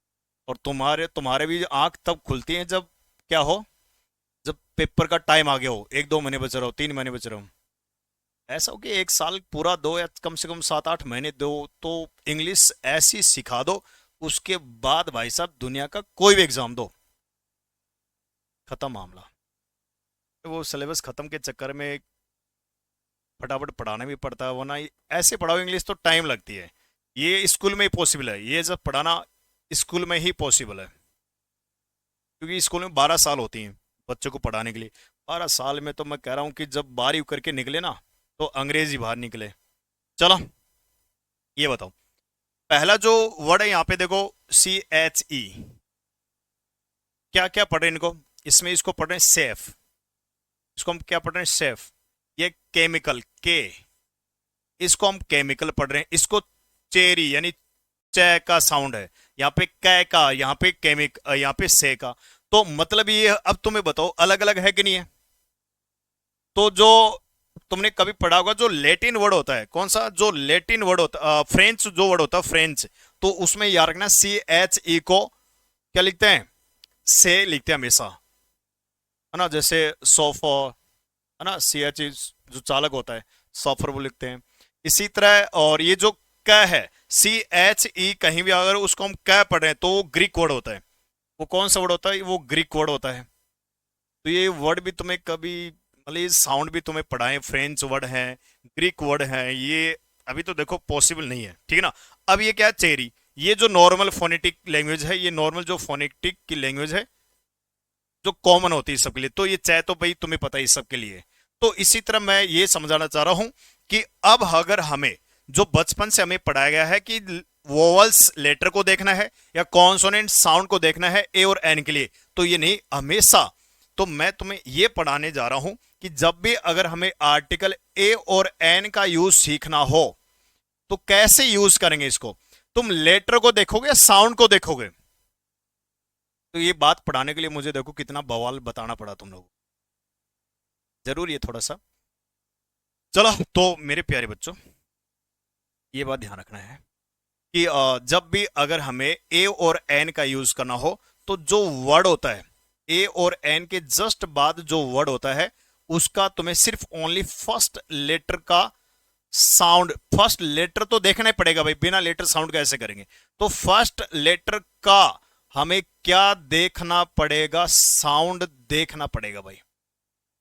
और तुम्हारे तुम्हारे भी आंख तब खुलती है जब क्या हो, जब पेपर का टाइम आ गया हो, 1-2 महीने बच रहा हो, 3 महीने बच रहा हो। ऐसा हो कि 1 साल पूरा दो, या कम से कम 7-8 महीने दो, तो इंग्लिश ऐसी सिखा दो, उसके बाद भाई साहब दुनिया का कोई भी एग्जाम दो, खत्म मामला। वो सिलेबस खत्म के चक्कर में फटाफट पढ़ाना भी पड़ता है, वरना ऐसे पढ़ाओ इंग्लिश तो टाइम लगती है। ये स्कूल में ही पॉसिबल है, ये जब पढ़ाना स्कूल में ही पॉसिबल है, क्योंकि स्कूल में 12 साल होती हैं बच्चों को पढ़ाने के लिए। 12 साल में तो मैं कह रहा हूँ कि जब 12वीं करके निकले ना, तो अंग्रेजी बाहर निकले। चलो ये बताओ, पहला जो वर्ड है यहाँ पे देखो, CHE, क्या क्या पढ़ रहे हैं इनको? इसमें इसको पढ़ रहे हैं सेफ, इसको हम क्या पढ़ रहे हैं? सेफ। ये केमिकल के, इसको हम केमिकल पढ़ रहे हैं। इसको चेरी यानी च का साउंड है, यहाँ पे कै का, यहाँ पे केमिक, यहाँ पे से का। तो मतलब ये, अब तुम्हें बताओ अलग अलग है कि नहीं है? तो जो तुमने कभी पढ़ा होगा, जो लेटिन वर्ड होता है, कौन सा जो लेटिन वर्ड होता, फ्रेंच जो वर्ड होता है फ्रेंच, तो उसमें याद रखना CHE को क्या लिखते हैं? से लिखते हैं हमेशा, है ना? जैसे सोफा, है ना, CHE जो चालक होता है, सॉफर वो लिखते हैं। इसी तरह, और ये जो क है, CHE, कहीं भी अगर उसको हम क पढ़ रहे हैं तो वो ग्रीक वर्ड होता है। वो कौन सा वर्ड होता है? वो ग्रीक वर्ड होता है। तो ये वर्ड भी तुम्हें कभी, मतलब ये साउंड भी तुम्हें पढ़ाएं, फ्रेंच वर्ड है, ग्रीक वर्ड है, ये अभी तो देखो पॉसिबल नहीं है, ठीक है ना? अब ये क्या है? चेरी, ये जो नॉर्मल फोनेटिक लैंग्वेज है, ये नॉर्मल जो फोनेटिक की लैंग्वेज है, जो कॉमन होती है सबके लिए, तो ये चाहे तो भाई तुम्हें पता है सबके लिए। तो इसी तरह मैं ये समझाना चाह रहा हूं कि अब अगर हमें, जो बचपन से हमें पढ़ाया गया है कि वोवल्स लेटर को देखना है या कॉन्सोनेंट साउंड को देखना है ए और एन के लिए, तो ये नहीं हमेशा। तो मैं तुम्हें ये पढ़ाने जा रहा हूं कि जब भी अगर हमें आर्टिकल ए और एन का यूज सीखना हो, तो कैसे यूज करेंगे इसको? तुम लेटर को देखोगे या साउंड को देखोगे? तो ये बात पढ़ाने के लिए मुझे देखो कितना बवाल बताना पड़ा तुम लोगों को, जरूर ये थोड़ा सा। चलो तो मेरे प्यारे बच्चों, ये बात ध्यान रखना है कि जब भी अगर हमें ए और एन का यूज करना हो, तो जो वर्ड होता है ए और एन के जस्ट बाद जो वर्ड होता है, उसका तुम्हें सिर्फ ओनली फर्स्ट लेटर का साउंड, फर्स्ट लेटर तो देखना ही पड़ेगा भाई, बिना लेटर साउंड कैसे करेंगे? तो फर्स्ट लेटर का हमें क्या देखना पड़ेगा? साउंड देखना पड़ेगा भाई,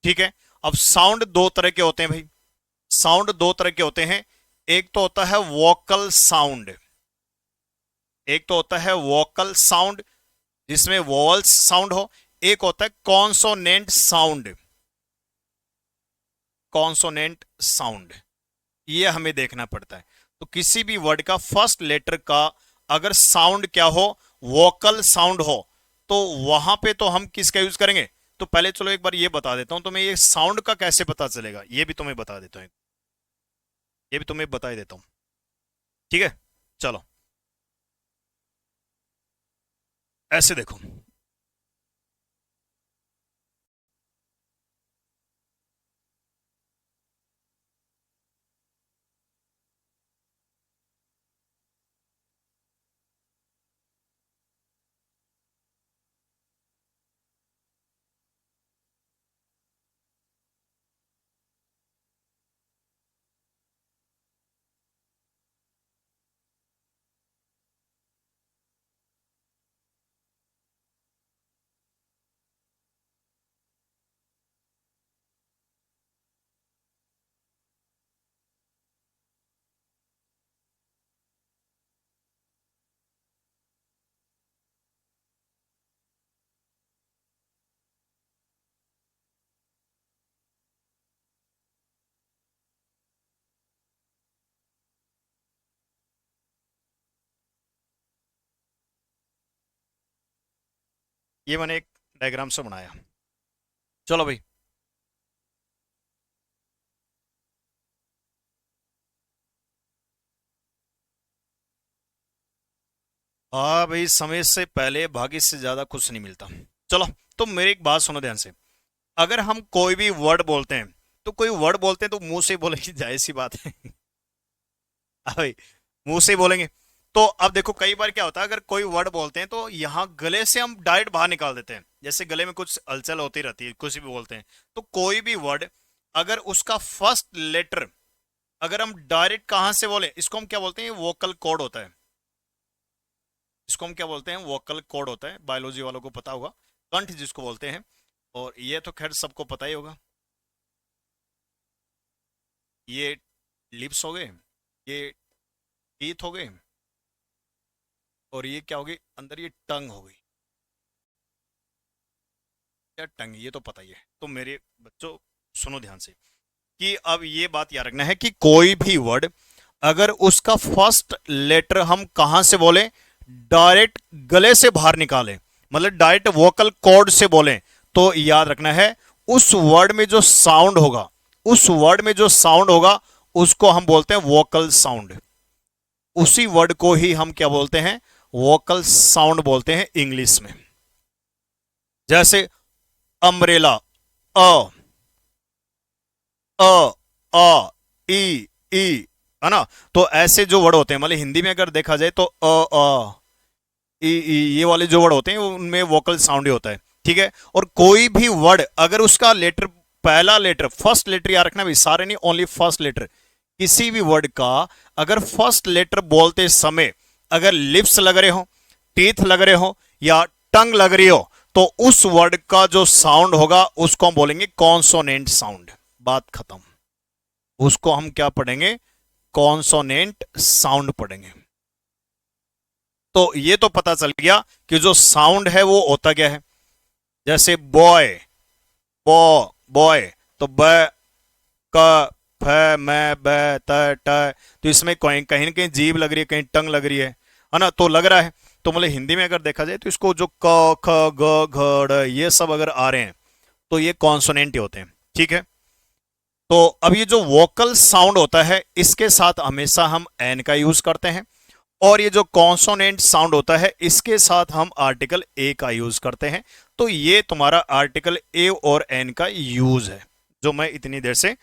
ठीक है? अब साउंड दो तरह के होते हैं भाई, साउंड दो तरह के होते हैं। एक तो होता है वोकल साउंड, एक तो होता है वोकल साउंड जिसमें वोवल्स साउंड हो, एक होता है कॉन्सोनेंट साउंड, कॉन्सोनेंट साउंड, ये हमें देखना पड़ता है। तो किसी भी वर्ड का फर्स्ट लेटर का अगर साउंड क्या हो, वोकल साउंड हो, तो वहां पे तो हम किसका यूज करेंगे? तो पहले चलो एक बार ये बता देता हूं तुम्हें, ये साउंड का कैसे पता चलेगा, ये भी तुम्हें बता देता हूं, ये भी तुम्हें बता ही देता हूं, ठीक है? चलो ऐसे देखो, ये मैंने एक डायग्राम से बनाया। चलो भाई, हाँ भाई, समय से पहले भाग्य से ज्यादा कुछ नहीं मिलता। चलो, तो मेरी एक बात सुनो ध्यान से। अगर हम कोई भी वर्ड बोलते हैं, तो कोई वर्ड बोलते हैं तो मुंह से बोलेंगे, जाहिर सी बात है। हाँ भाई, मुंह से ही बोलेंगे। तो अब देखो, कई बार क्या होता है, अगर कोई वर्ड बोलते हैं तो यहाँ गले से हम डायरेक्ट बाहर निकाल देते हैं, जैसे गले में कुछ हलचल होती रहती है, कुछ भी बोलते हैं। तो कोई भी वर्ड, अगर उसका फर्स्ट लेटर अगर हम डायरेक्ट कहां से बोले, इसको हम क्या बोलते हैं, वोकल कॉर्ड होता है। इसको हम क्या बोलते हैं, वोकल कॉर्ड होता है। बायोलॉजी वालों को पता होगा, कंठ जिसको बोलते हैं। और ये तो खैर सबको पता ही होगा। ये लिप्स हो गए, ये टीथ हो गए, और ये क्या हो गई अंदर, ये टंग हो गई। क्या टंग, ये तो पता ही है। तो मेरे बच्चों, सुनो ध्यान से, कि अब ये बात याद रखना है कि कोई भी वर्ड अगर उसका फर्स्ट लेटर हम कहां से बोले, डायरेक्ट गले से बाहर निकालें, मतलब डायरेक्ट वोकल कॉर्ड से बोलें, तो याद रखना है उस वर्ड में जो साउंड होगा, उस वर्ड में जो साउंड होगा उसको हम बोलते हैं वोकल साउंड। उसी वर्ड को ही हम क्या बोलते हैं, वोकल साउंड बोलते हैं इंग्लिश में। जैसे अम्ब्रेला, अ अ आ ई ई, है ना। तो ऐसे जो वर्ड होते हैं, मतलब हिंदी में अगर देखा जाए तो ई ई, ये वाले जो वर्ड होते हैं उनमें वोकल साउंड ही होता है, ठीक है। और कोई भी वर्ड अगर उसका लेटर, पहला लेटर, फर्स्ट लेटर याद रखना भी, सारे नहीं, ओनली फर्स्ट लेटर, किसी भी वर्ड का अगर फर्स्ट लेटर बोलते समय अगर लिप्स लग रहे हो, टीथ लग रहे हो, या टंग लग रही हो, तो उस वर्ड का जो साउंड होगा उसको हम बोलेंगे कॉन्सोनेंट साउंड। बात खत्म। उसको हम क्या पढ़ेंगे, कॉन्सोनेंट साउंड पढ़ेंगे। तो ये तो पता चल गया कि जो साउंड है वो होता क्या है। जैसे बॉय, बॉ, बॉय, तो ब, क, फ, मैं, ब, त, ट, तो इसमें कहीं कहीं ना कहीं जीभ लग रही है, कहीं टंग लग रही है ना, तो लग रहा है। तो मतलब हिंदी में अगर देखा जाए तो इसको जो क, ख, ग, घ, ड़, ये सब अगर आ रहे हैं तो ये कॉन्सोनेंट ही होते हैं, ठीक है। तो अब ये जो वोकल साउंड होता है इसके साथ हमेशा हम एन का यूज करते हैं, और ये जो कॉन्सोनेंट साउंड होता है इसके साथ हम आर्टिकल ए का यूज करते हैं। तो ये तुम्हारा आर्टिकल ए और एन का यूज है, जो मैं इतनी देर से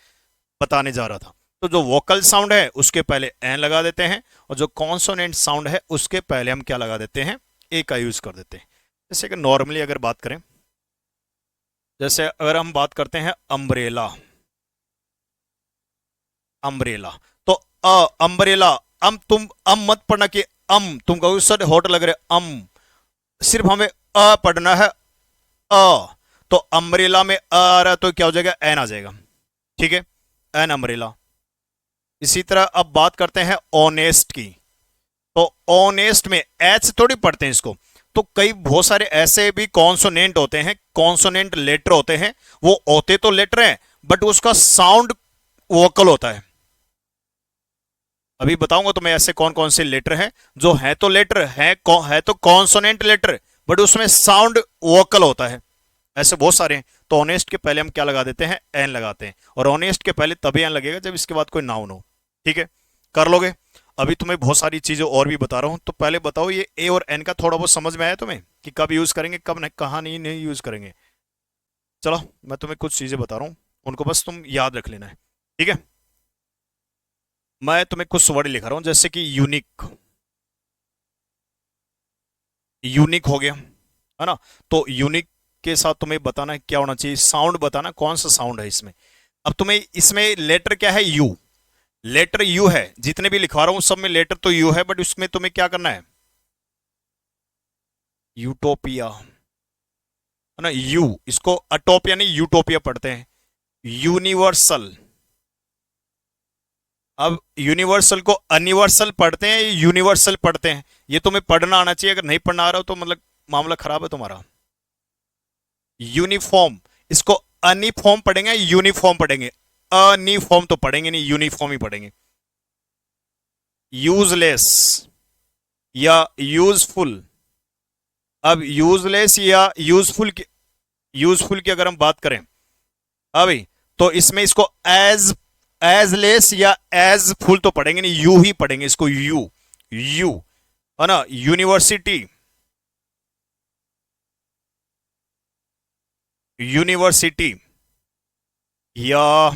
बताने जा रहा था। तो जो वोकल साउंड है उसके पहले एन लगा देते हैं, और जो कॉन्सोनेंट साउंड है उसके पहले हम क्या लगा देते हैं, ए का यूज कर देते हैं। जैसे कि नॉर्मली अगर बात करें, जैसे अगर हम बात करते हैं अम्ब्रेला, अम्ब्रेला, तो अम्ब्रेला, तुम मत पढ़ना कि तुम कहोगे सर होट लग रहे, सिर्फ हमें पढ़ना है, अ। तो अम्ब्रेला में आ रहा तो क्या हो जाएगा, एन आ जाएगा, ठीक है, एन अम्ब्रेला। इसी तरह अब बात करते हैं ऑनेस्ट की। तो ऑनेस्ट में एच थोड़ी पढ़ते हैं इसको। तो कई बहुत सारे ऐसे भी कॉन्सोनेंट होते हैं, कॉन्सोनेंट लेटर होते हैं, वो होते तो लेटर हैं बट उसका साउंड वोकल होता है। अभी बताऊंगा तुम्हें ऐसे कौन कौन से लेटर हैं जो है तो लेटर है तो कॉन्सोनेंट लेटर, बट उसमें साउंड वोकल होता है। ऐसे बहुत सारे हैं। तो ऑनेस्ट के पहले हम क्या लगा देते हैं, एन लगाते हैं, और ऑनेस्ट के पहले तभी एन लगेगा जब इसके बाद कोई नाउन हो, ठीक है। कर लोगे। अभी तुम्हें बहुत सारी चीजें और भी बता रहा हूं, तो पहले बताओ ये ए और एन का थोड़ा बहुत समझ में आया तुम्हें, कि कब यूज करेंगे, कब नहीं, कहाँ नहीं यूज करेंगे। चलो, मैं तुम्हें कुछ चीजें बता रहा हूं, उनको बस तुम याद रख लेना है, ठीक है। मैं तुम्हें कुछ वर्ड लिखा रहा हूं, जैसे कि यूनिक, यूनिक हो गया, है ना। तो यूनिक के साथ तुम्हें बताना है क्या होना चाहिए, साउंड बताना कौन सा साउंड है इसमें। अब तुम्हें इसमें लेटर क्या है, यू, लेटर यू है, जितने भी लिखवा रहा हूं सब में लेटर तो यू है, बट उसमें तुम्हें क्या करना है, यूटोपिया, है ना, यू, इसको अटोपिया नहीं यूटोपिया पढ़ते हैं। यूनिवर्सल, अब यूनिवर्सल को अनिवर्सल पढ़ते हैं, यूनिवर्सल पढ़ते हैं, ये तुम्हें पढ़ना आना चाहिए। अगर नहीं पढ़ना आ रहा हो तो मतलब मामला खराब है तुम्हारा। यूनिफॉर्म, इसको अनिफॉर्म पढ़ेंगे, यूनिफॉर्म पढ़ेंगे, अनिफॉर्म तो पढ़ेंगे नहीं, यूनिफॉर्म ही पढ़ेंगे। यूजलेस या यूजफुल, अब यूजलेस या यूजफुल की अगर हम बात करें अभी, तो इसमें इसको एज लेस या एज फुल तो पढ़ेंगे नहीं, यू ही पढ़ेंगे इसको, यू है ना। यूनिवर्सिटी, यूनिवर्सिटी, या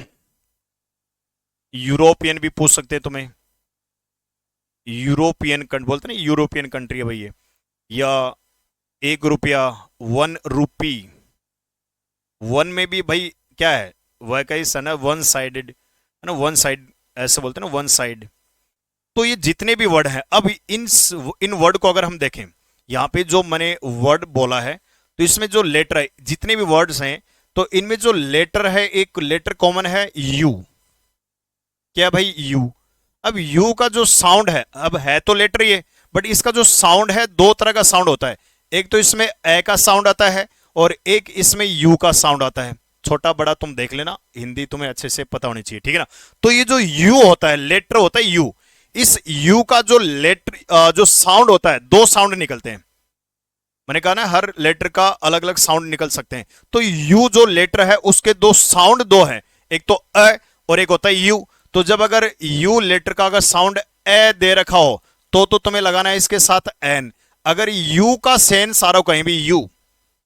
यूरोपियन भी पूछ सकते हैं तुम्हें, यूरोपियन कंट्री बोलते ना, यूरोपियन कंट्री है भाई ये। या 1 रुपया, 1 रुपी, वन में भी भाई क्या है, वह का ही सन है, वन साइडेड है ना, वन साइड ऐसे बोलते हैं ना, वन साइड। तो ये जितने भी वर्ड हैं, अब इन वर्ड को अगर हम देखें, यहाँ पे जो मैंने वर्ड बोला है, तो इसमें जो लेटर है, जितने भी वर्ड्स हैं, तो इनमें जो लेटर है, एक लेटर कॉमन है, यू। क्या भाई, यू। अब यू का जो साउंड है, अब है तो लेटर ये, बट इसका जो साउंड है, दो तरह का साउंड होता है। एक तो इसमें ए का साउंड आता है, और एक इसमें यू का साउंड आता है। छोटा बड़ा तुम देख लेना, हिंदी तुम्हें अच्छे से पता होनी चाहिए, ठीक है ना। तो ये जो यू होता है, लेटर होता है यू, इस यू का जो लेटर जो साउंड होता है, दो साउंड निकलते हैं। मैंने कहा ना, हर लेटर का अलग अलग साउंड निकल सकते हैं। तो यू जो लेटर है, उसके दो साउंड दो हैं, एक तो अ और एक होता है यू। तो जब अगर यू लेटर का अगर साउंड ए दे रखा हो, तो तुम्हें लगाना है इसके साथ एन। अगर यू का सेन सारा कहीं भी यू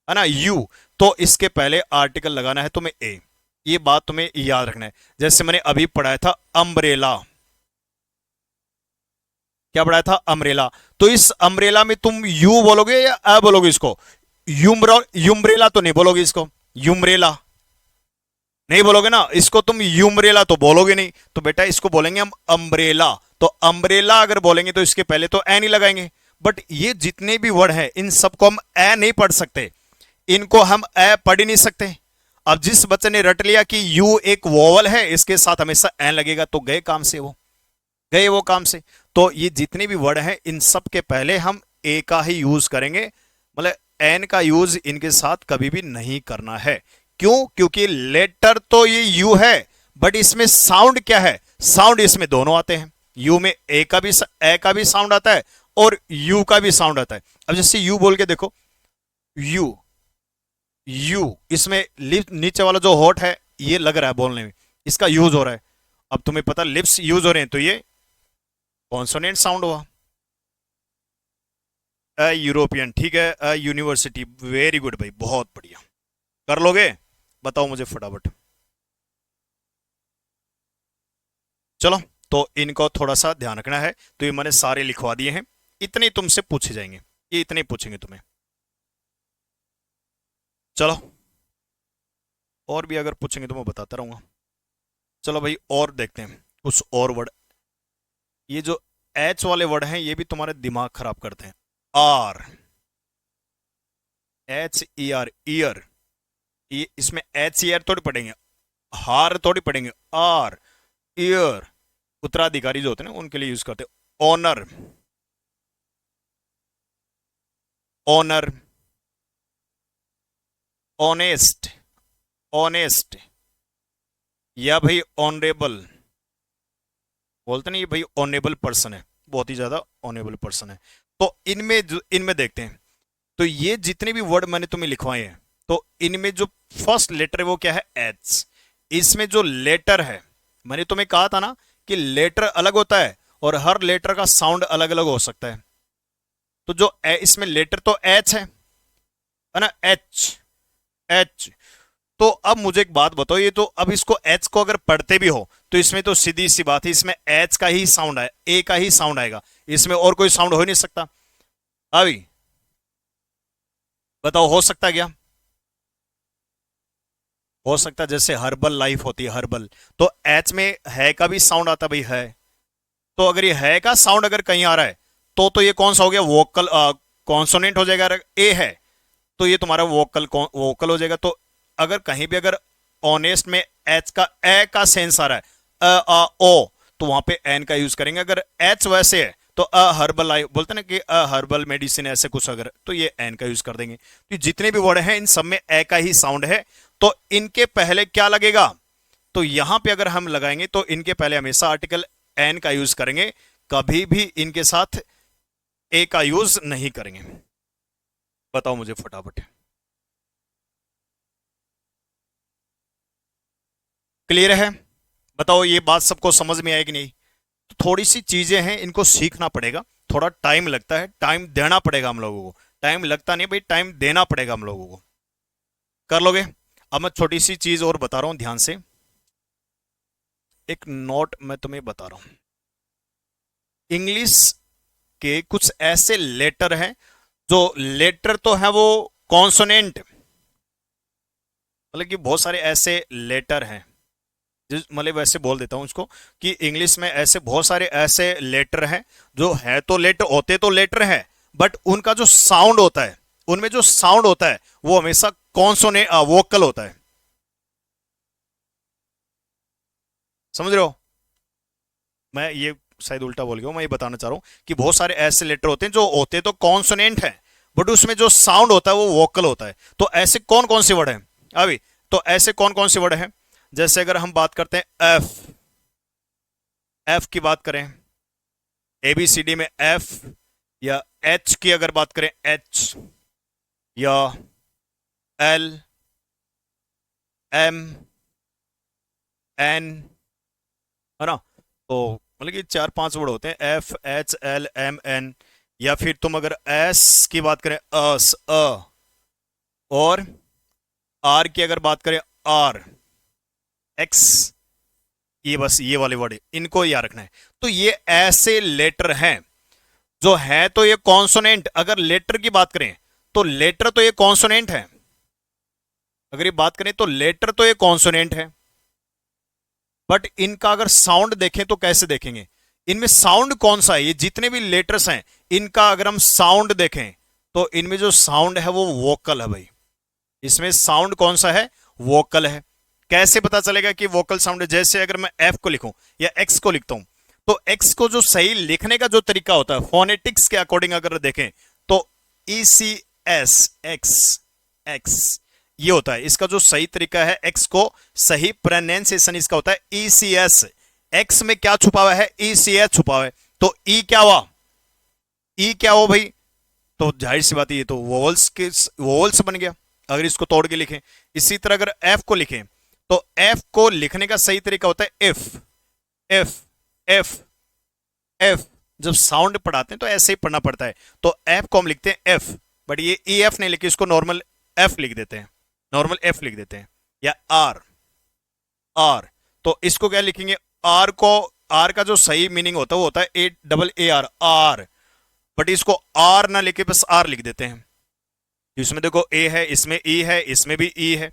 है ना, यू, तो इसके पहले आर्टिकल लगाना है तुम्हें ए। ये बात तुम्हें याद रखना है। जैसे मैंने अभी पढ़ाया था अम्ब्रेला, क्या पढ़ाया था, अम्ब्रेला। तो इस अम्ब्रेला में तुम यू बोलोगे या अ बोलोगे इसको, यूम्ब्रेला तो नहीं बोलोगे इसको, यूम्ब्रेला नहीं बोलोगे ना इसको, तुम यूम्ब्रेला तो बोलोगे नहीं। तो बेटा इसको बोलेंगे हम अम्ब्रेला। तो अम्ब्रेला अगर बोलेंगे तो इसके पहले तो ए नहीं लगाएंगे। बट ये जितने भी वर्ड हैं, इन सबको हम ए नहीं पढ़ सकते, इनको हम ए पढ़ ही नहीं सकते। अब जिस बच्चे ने रट लिया कि यू एक वोवल है, इसके साथ हमेशा ए लगेगा, तो गए काम से, वो गए वो काम से। तो ये जितने भी वर्ड हैं, इन सब के पहले हम ए का ही यूज करेंगे, मतलब एन का यूज इनके साथ कभी भी नहीं करना है। क्यों? क्योंकि लेटर तो ये यू है, बट इसमें साउंड क्या है, साउंड इसमें दोनों आते हैं। यू में ए का भी साउंड आता है और यू का भी साउंड आता है। अब जैसे यू बोल के देखो, यू यू, इसमें लिप नीचे वाला जो होठ है, ये लग रहा है बोलने में, इसका यूज हो रहा है। अब तुम्हें पता लिप्स यूज हो रहे हैं, तो ये कॉन्सोनेंट साउंड हुआ। अ यूरोपियन, ठीक है, अ यूनिवर्सिटी, वेरी गुड भाई, बहुत बढ़िया। कर लोगे? बताओ मुझे फटाफट। चलो, तो इनको थोड़ा सा ध्यान रखना है। तो ये मैंने सारे लिखवा दिए हैं, इतने तुमसे पूछे जाएंगे, ये इतने पूछेंगे तुम्हें। चलो, और भी अगर पूछेंगे तो मैं बताता रहूंगा। चलो भाई, और देखते हैं कुछ और वर्ड। ये जो एच वाले वर्ड हैं, ये भी तुम्हारे दिमाग खराब करते हैं। R, H E R, ear, ये इसमें एच ई आर थोड़ी पढ़ेंगे, हार थोड़ी पढ़ेंगे, आर, ईयर। उत्तराधिकारी जो होते हैं ना, उनके लिए यूज करते हैं। ऑनर, ऑनर, ऑनेस्ट, ऑनेस्ट, या भाई ऑनरेबल, बोलते ना ये भाई ऑनेबल पर्सन है, बहुत ही ज्यादा ऑनेबल पर्सन है। तो इनमें देखते हैं। तो ये जितने भी वर्ड मैंने तुम्हें लिखवाए हैं, तो इनमें जो फर्स्ट लेटर है वो क्या है, एच। इसमें जो लेटर है, मैंने तुम्हें कहा था ना कि लेटर अलग होता है और हर लेटर का साउंड अलग अलग हो सकता है। तो जो इसमें लेटर तो एच है ना, एच, एच। तो अब मुझे एक बात बताओ, ये तो अब इसको एच को अगर पढ़ते भी हो, तो इसमें तो सीधी सी बात है, इसमें एच का ही साउंड है, ए का ही साउंड आएगा, इसमें और कोई साउंड हो ही नहीं सकता। अभी बताओ, हो सकता क्या? हो सकता जैसे हर्बल लाइफ होती है, हर्बल, तो एच में है का भी साउंड आता भाई, है। तो अगर ये है का साउंड अगर कहीं आ रहा है, तो ये कौन सा हो गया, वोकल कॉन्सोनेंट हो जाएगा। अगर ए है तो ये तुम्हारा वोकल वोकल हो जाएगा। तो अगर कहीं भी अगर ऑनेस्ट में एच का ए का सेंस आ रहा है, ओ, तो वहां पे एन का यूज करेंगे। अगर एच वैसे है तो हर्बल लाइफ बोलते ना कि हर्बल मेडिसिन ऐसे कुछ, अगर तो ये एन का यूज कर देंगे। तो जितने भी वर्ड हैं, इन सब में ए का ही साउंड है, तो इनके पहले क्या लगेगा, तो यहां पे अगर हम लगाएंगे तो इनके पहले हमेशा आर्टिकल एन का यूज करेंगे, कभी भी इनके साथ ए का यूज नहीं करेंगे। बताओ मुझे फटाफट। क्लियर है? बताओ ये बात सबको समझ में आएगी नहीं? तो थोड़ी सी चीजें हैं, इनको सीखना पड़ेगा। थोड़ा टाइम लगता है, टाइम देना पड़ेगा हम लोगों को। टाइम लगता नहीं भाई, टाइम देना पड़ेगा हम लोगों को। कर लोगे? अब मैं छोटी सी चीज और बता रहा हूं, ध्यान से। एक नोट मैं तुम्हें बता रहा हूं। इंग्लिश के कुछ ऐसे लेटर हैं, जो लेटर तो है वो कॉन्सोनेंट, मतलब कि बहुत सारे ऐसे लेटर हैं, मतलब वैसे बोल देता हूं इसको, कि इंग्लिश में ऐसे बहुत सारे ऐसे लेटर हैं जो है तो लेटर, होते तो लेटर है, बट उनका जो साउंड होता है, उनमें जो साउंड होता है वो हमेशा कॉन्सोने वोकल होता है। समझ रहे हो? मैं ये शायद उल्टा बोल गया हूं, मैं ये बताना चाह रहा हूं कि बहुत सारे ऐसे लेटर होते हैं जो होते तो कॉन्सोनेंट है, बट उसमें जो साउंड होता है वो वोकल होता है। तो ऐसे कौन कौन से वर्ड हैं अभी? तो ऐसे कौन कौन से वर्ड हैं? जैसे अगर हम बात करते हैं एफ, एफ की बात करें, एबीसीडी में एफ, या एच की अगर बात करें एच, या एल, एम, एन, है ना? तो मतलब कि चार पांच वर्ड होते हैं, F H L M N. या फिर तुम अगर एस की बात करें, अस अ, और आर की अगर बात करें, आर, एक्स, ये बस ये वाले वर्ड इनको याद रखना है। तो ये ऐसे लेटर हैं जो है तो ये कॉन्सोनेंट, अगर लेटर की बात करें तो लेटर तो ये कॉन्सोनेंट है, अगर ये बात करें तो लेटर तो ये कॉन्सोनेंट है, बट इनका अगर साउंड देखें तो कैसे देखेंगे? इनमें साउंड कौन सा है? ये जितने भी लेटर्स हैं, इनका अगर हम साउंड देखें तो इनमें जो साउंड है वो वोकल है भाई। इसमें साउंड कौन सा है? वोकल है। कैसे पता चलेगा कि वोकल साउंड है? जैसे अगर मैं एफ को लिखूं या एक्स को लिखता हूं, तो एक्स को जो सही लिखने का जो तरीका होता है फोनेटिक्स के अकॉर्डिंग अगर देखें, तो ई सी एस, एक्स, एक्स, ये होता है इसका जो सही तरीका है। एक्स को सही प्रोनाउंसिएशन इसका होता है ई सी एस। एक्स में क्या छुपा हुआ है? ई सी एस छुपा हुआ है। तो ई क्या हुआ? ई क्या हो भाई? तो जाहिर सी बात है ये तो वोवल्स के वोवल्स बन गया, अगर इसको तोड़ के लिखें। इसी तरह अगर एफ को लिखें, तो एफ को लिखने का सही तरीका होता है एफ, एफ, एफ, एफ। जब साउंड पढ़ाते हैं तो ऐसे ही पढ़ना पड़ता है। तो एफ को हम लिखते हैं एफ, बट ये ई एफ नहीं लिखे, इसको नॉर्मल एफ लिख देते हैं, नॉर्मल एफ लिख देते हैं। या आर, आर, तो इसको क्या लिखेंगे? आर को, आर का जो सही मीनिंग होता है वो होता है A double A R, R, but इसको आर ना लिखे बस आर लिख देते हैं। इसमें देखो ए है, इसमें ई है, इसमें भी ई है।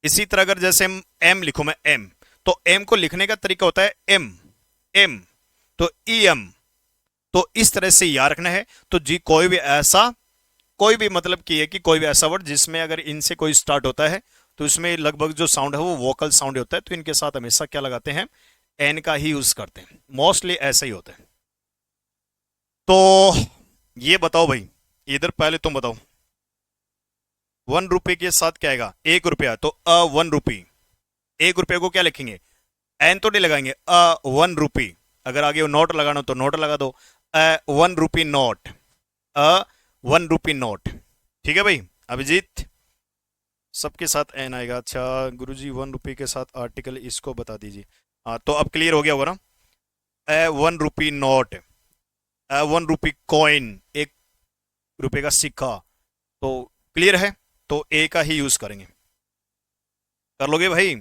इसी तरह अगर जैसे एम लिखूं मैं, एम, तो एम को लिखने का तरीका होता है एम, एम, तो ई एम। तो इस तरह से याद रखना है। तो जी कोई भी ऐसा, कोई भी मतलब की है कि कोई भी ऐसा वर्ड जिसमें अगर इनसे कोई स्टार्ट होता है, तो इसमें लगभग जो साउंड है वो वोकल साउंड होता है। तो इनके साथ हमेशा क्या लगाते हैं? एन का ही यूज करते हैं, मोस्टली ऐसा ही होता है। तो ये बताओ भाई, इधर पहले तुम बताओ, 1 रुपए के साथ क्या आएगा? 1 रुपया, तो अ 1 रुपी। 1 रुपये को क्या लिखेंगे? एन तो नहीं लगाएंगे, अ 1 रुपी। अगर आगे नोट लगाना हो तो नोट लगा दो, अ 1 रुपी नोट, अ 1 रुपी नोट। ठीक है भाई अभिजीत? सबके साथ एन आएगा। अच्छा गुरुजी, 1 रुपये के साथ आर्टिकल इसको बता दीजिए। हाँ तो अब क्लियर हो गया होगा ना? ए 1 रुपी नोट, ए 1 रुपी कॉइन, 1 रुपए का सिक्का। तो क्लियर है? तो ए का ही यूज करेंगे। कर लोगे भाई?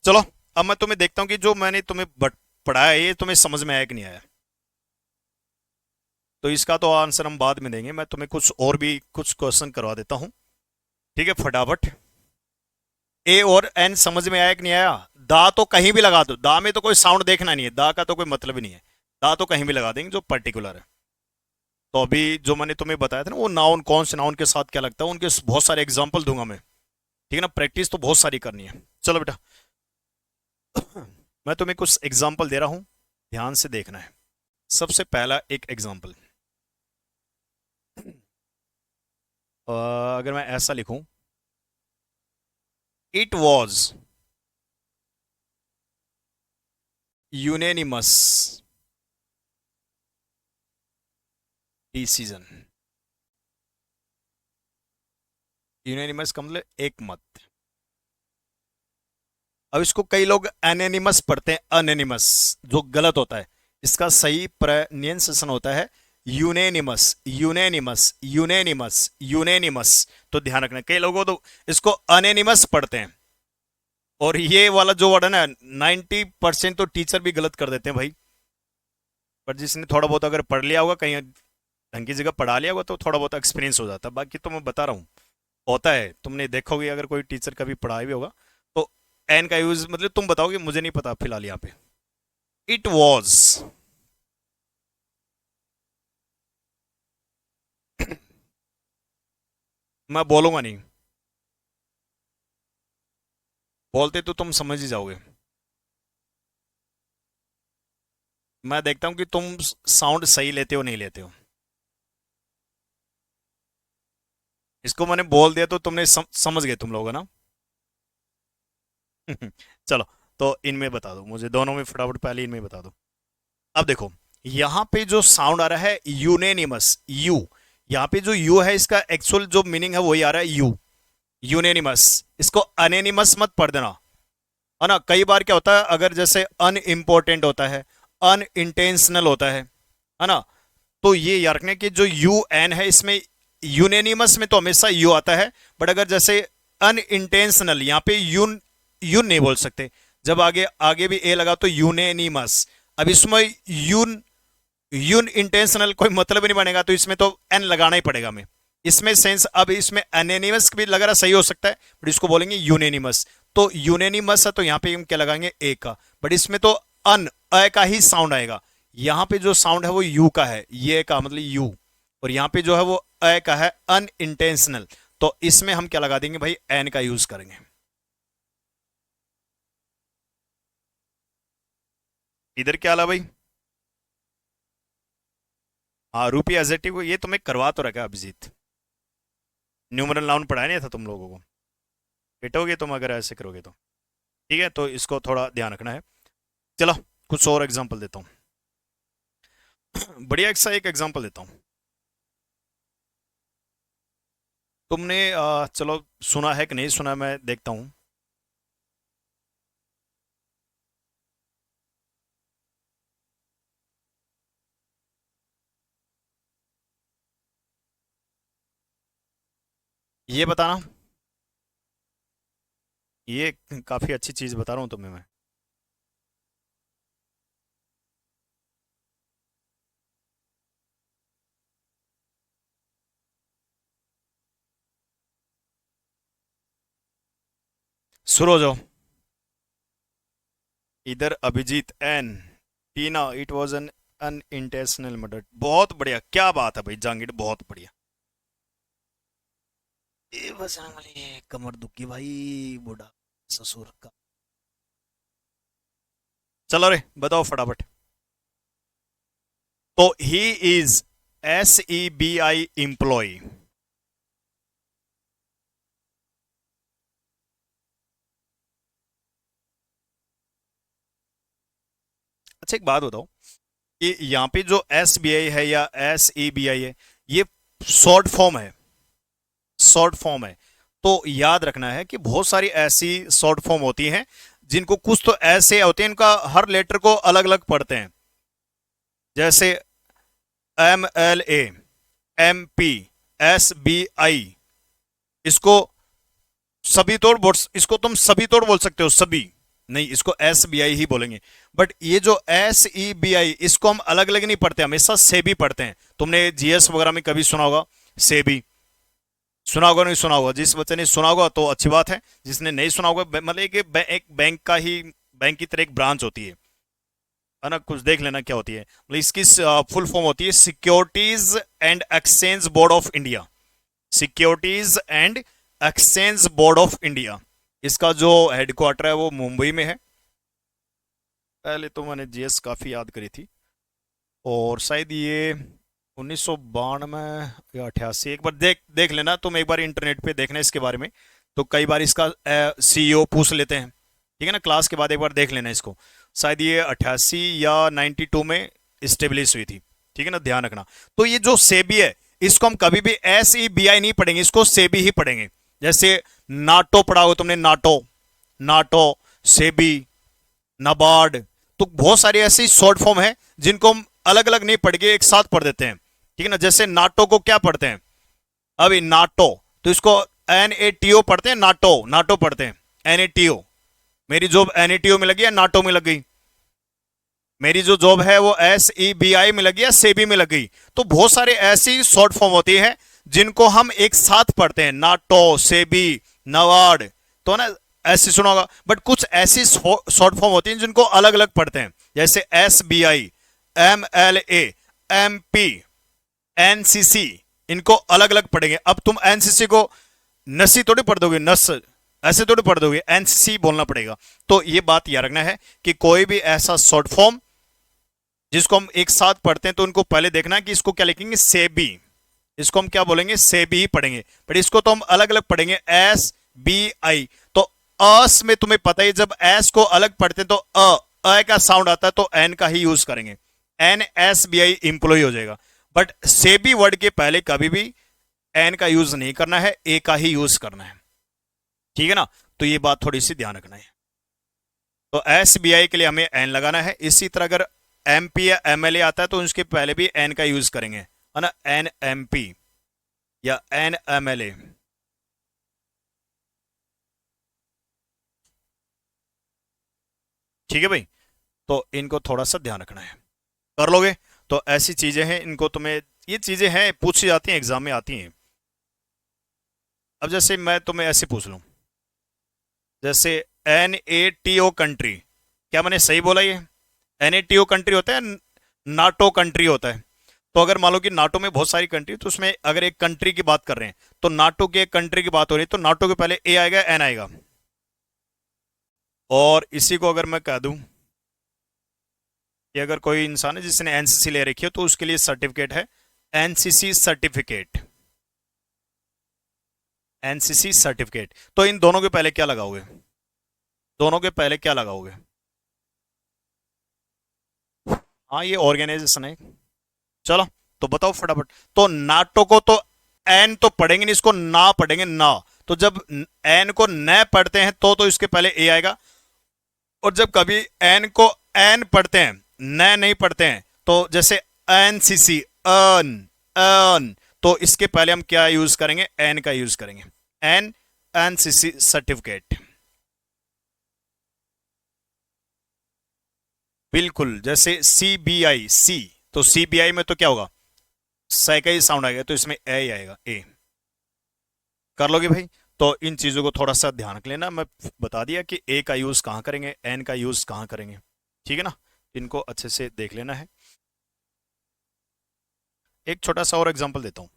चलो, अब मैं तुम्हें देखता हूँ कि जो मैंने तुम्हें पढ़ाया है, ये तुम्हें समझ में आया कि नहीं आया। तो इसका तो आंसर हम बाद में देंगे, मैं तुम्हें कुछ और भी कुछ क्वेश्चन करवा देता हूँ। ठीक है फटाफट। ए और एन समझ में आया कि नहीं आया? दा तो कहीं भी लगा दो, दा में तो कोई साउंड देखना नहीं है, दा का तो कोई मतलब ही नहीं है। दा तो कहीं भी लगा देंगे जो पर्टिकुलर है। तो अभी जो मैंने तुम्हें बताया था ना, वो नाउन कौन से नाउन के साथ क्या लगता है, उनके बहुत सारे एग्जाम्पल दूंगा मैं। ठीक है ना? प्रैक्टिस तो बहुत सारी करनी है। चलो बेटा, मैं तुम्हें कुछ एग्जाम्पल दे रहा हूं, ध्यान से देखना है। सबसे पहला एक एग्जाम्पल, अगर मैं ऐसा लिखूं, इट वॉज यूनेनिमस डिसीजन। यूनानिमस का मतलब एक मत। अब इसको कई लोग एनोनिमस पढ़ते हैं, अनोनिमस, जो गलत होता है। इसका सही प्रोनाउंसिएशन होता है यूनेनिमस, यूनेनिमस, यूनेनिमस, यूनेनिमस। तो ध्यान रखना, कई लोगों तो इसको अनोनिमस पढ़ते हैं। और ये वाला जो वर्ड है ना, 90% तो टीचर भी गलत कर देते हैं भाई। पर जिसने थोड़ा बहुत अगर पढ़ लिया होगा, कहीं ढंग की जगह पढ़ा लिया होगा, तो थोड़ा बहुत एक्सपीरियंस हो जाता है। बाकी तो मैं बता रहा हूँ, होता है। तुमने देखोगे अगर कोई टीचर कभी पढ़ाया भी होगा, तो एन का यूज मतलब तुम बताओगे, मुझे नहीं पता फिलहाल यहाँ पे। It was. मैं बोलूंगा नहीं, बोलते तो तुम समझ ही जाओगे। मैं देखता हूँ कि तुम साउंड सही लेते हो नहीं लेते हो। इसको मैंने बोल दिया तो तुमने समझ गए तुम लोग, है ना? चलो, तो इनमें बता दो मुझे, दोनों में फटाफट, पहले इनमें बता दो। अब देखो, यहां पे जो साउंड आ रहा है यूनेनिमस, यू। यहां पे जो यू है, इसका एक्चुअल जो मीनिंग है वही आ रहा है यू, यूनेनिमस। इसको अनेनिमस मत पढ़ देना, है ना? कई बार क्या होता है, अगर जैसे अनइम्पोर्टेंट होता है, अनइंटेंशनल होता है ना? तो ये याद रखने कि जो यू एन है, इसमें यूनेनिमस में तो हमेशा यू आता है। बट अगर जैसे अनइंटेंशनल, यहाँ पे यून, यून नहीं बोल सकते। जब आगे आगे भी ए लगा तो यूनेनिमस। अब इसमें यून, यून इंटेंशनल कोई मतलब ही नहीं बनेगा, तो इसमें तो एन लगाना ही पड़ेगा हमें। इसमें सेंस, अब इसमें एनेनिमस भी लग रहा सही हो सकता है, बट इसको बोलेंगे यूनेनिमस। तो यूनेनिमस है, तो यहाँ पे हम क्या लगाएंगे, ए का। बट इसमें तो अन, अ का ही साउंड आएगा। यहाँ पे जो साउंड है वो यू का है, ये का मतलब यू। और यहाँ पे जो है वो अ का है, अनइंटेंशनल। तो इसमें हम क्या लगा देंगे भाई, एन का यूज करेंगे। इधर क्या ला भाई? हाँ, रूपी एजेटिव को ये तुम्हें करवा तो रखा है अभिजीत। न्यूमरल नाउन पढ़ाया नहीं था तुम लोगों को? पिटोगे तुम अगर ऐसे करोगे तो। ठीक है, तो इसको थोड़ा ध्यान रखना है। चलो, कुछ और एग्जांपल देता हूँ। बढ़िया सा एक एग्जांपल देता हूँ। तुमने चलो सुना है कि नहीं सुना, मैं देखता हूँ। ये बताना, ये काफी अच्छी चीज बता रहा हूँ तुम्हें मैं। शुरू हो जाओ। इधर Abhijit and, Tina, it was an unintentional murder. बहुत बढ़िया, क्या बात है भाई जहांगीर, बहुत बढ़िया। ये बजरंग वाली कमर दुखी भाई, बूढ़ा ससुर का। चलो रे, बताओ फटाफट। तो ही इज, SEBI एम्प्लॉय। अच्छा, एक बात बताओ कि यहाँ पे जो SBI है या SEBI है, ये शॉर्ट फॉर्म है, शॉर्ट फॉर्म है। तो याद रखना है कि बहुत सारी ऐसी शॉर्ट फॉर्म होती हैं जिनको कुछ तो ऐसे होते हैं, इनका हर लेटर को अलग अलग पढ़ते हैं। जैसे MLA, MP, SBI, इसको सभी तोड़ बोल, इसको तुम सभी तोड़ बोल सकते हो, सभी नहीं, इसको SBI ही बोलेंगे। बट ये जो SEBI, इसको हम अलग अलग नहीं पढ़ते, हमेशा सेबी पढ़ते हैं। तुमने GS वगैरह में कभी सुना होगा सेबी, सुना होगा नहीं सुना होगा? जिस बच्चे ने सुना होगा तो अच्छी बात है, जिसने नहीं सुना होगा, मतलब एक बैंक का ही, बैंक की तरह एक ब्रांच होती है ना? कुछ देख लेना क्या होती है। मतलब इसकी फुल फॉर्म होती है securities and exchange board of India. Securities and exchange board of India. इसका जो हेडक्वार्टर है वो मुंबई में है। पहले तो मैंने GS काफ़ी याद करी थी, और शायद ये 1992 या 88, एक बार देख देख लेना तुम, एक बार इंटरनेट पे देखना इसके बारे में। तो कई बार इसका CEO पूछ लेते हैं, ठीक है ना? क्लास के बाद एक बार देख लेना इसको। शायद ये 88 या 92 में इस्टेब्लिश हुई थी, ठीक है ना? ध्यान रखना। तो ये जो सेबी है, इसको हम कभी भी SEBI नहीं पढ़ेंगे, इसको सेबी ही पढ़ेंगे। जैसे नाटो पढ़ा हो तुमने, नाटो, नाटो, सेबी, नाबार्ड। तो बहुत सारी ऐसी शॉर्ट फॉर्म है जिनको हम अलग अलग नहीं पढ़ के एक साथ पढ़ देते हैं, ठीक है ना। जैसे नाटो को क्या पढ़ते हैं अभी, नाटो, तो इसको NATO पढ़ते हैं, नाटो, नाटो पढ़ते हैं, NATO। मेरी जॉब NATO में लगी या नाटो में लग गई? मेरी जो जॉब है वो SEBI में लगी या सेबी में लग गई? तो बहुत सारे ऐसी शॉर्ट फॉर्म होती है जिनको हम एक साथ पढ़ते हैं, नाटो, सेबी, नवाड, तो ना ऐसे सुना होगा। बट कुछ ऐसी शॉर्ट फॉर्म होती हैं जिनको अलग अलग पढ़ते हैं, जैसे SBI, MLA, MP, NCC, इनको अलग अलग पढ़ेंगे। अब तुम NCC को नसी थोड़ी पढ़ दोगे, नस ऐसे थोड़ी पढ़ दोगे, NCC बोलना पड़ेगा। तो ये बात याद रखना है कि कोई भी ऐसा शॉर्ट फॉर्म जिसको हम एक साथ पढ़ते हैं तो उनको पहले देखना है कि इसको क्या लिखेंगे, सेबी, इसको हम क्या बोलेंगे, सेबी ही पढ़ेंगे। पर इसको तो हम अलग अलग पढ़ेंगे, SBI। तो अस में तुम्हें पता ही, जब एस को अलग पढ़ते हैं तो अ का साउंड आता है तो एन का ही यूज करेंगे, NSBI इंप्लॉय हो जाएगा। बट सेबी वर्ड के पहले कभी भी एन का यूज नहीं करना है, ए का ही यूज करना है, ठीक है ना। तो ये बात थोड़ी सी ध्यान रखना है। तो SBI के लिए हमें एन लगाना है। इसी तरह अगर MP या MLA आता है तो उसके पहले भी एन का यूज करेंगे, है ना, NMP या NMLA। ठीक है भाई, तो इनको थोड़ा सा ध्यान रखना है, कर लोगे। तो ऐसी चीजें हैं, इनको तुम्हें, ये चीजें हैं पूछी जाती हैं, एग्जाम में आती हैं। अब जैसे मैं तुम्हें ऐसे पूछ लूं, जैसे NATO कंट्री, क्या मैंने सही बोला? ये NATO कंट्री होता है, नाटो कंट्री होता है। तो अगर मान लो कि नाटो में बहुत सारी कंट्री, तो उसमें अगर एक कंट्री की बात कर रहे हैं तो नाटो के एक कंट्री की बात हो रही है, तो नाटो के पहले ए आएगा, एन आएगा। और इसी को अगर मैं कह दूं कि अगर कोई इंसान है जिसने एनसीसी ले रखी है तो उसके लिए सर्टिफिकेट है एनसीसी सर्टिफिकेट, एनसीसी सर्टिफिकेट। तो इन दोनों के पहले क्या लगाओगे, दोनों के पहले क्या लगाओगे? हाँ, ये ऑर्गेनाइजेशन है। चलो, तो बताओ फटाफट। तो नाटो को तो एन तो पढ़ेंगे नहीं, इसको ना पढ़ेंगे, ना। तो जब एन को न पढ़ते हैं तो इसके पहले ए आएगा। और जब कभी एन को एन पढ़ते हैं, न नहीं पढ़ते हैं, तो जैसे एनसीसी, अर्न, अर्न, तो इसके पहले हम क्या यूज करेंगे, एन का यूज करेंगे, एन, एनसीसी सर्टिफिकेट। बिल्कुल, जैसे CBI, सी, तो CBI में तो क्या होगा, स का ही साउंड आएगा, तो इसमें ए ही आएगा, ए। कर लोगे भाई? तो इन चीजों को थोड़ा सा ध्यान रख लेना। मैं बता दिया कि ए का यूज कहां करेंगे, एन का यूज कहां करेंगे, ठीक है ना। इनको अच्छे से देख लेना है। एक छोटा सा और एग्जांपल देता हूं।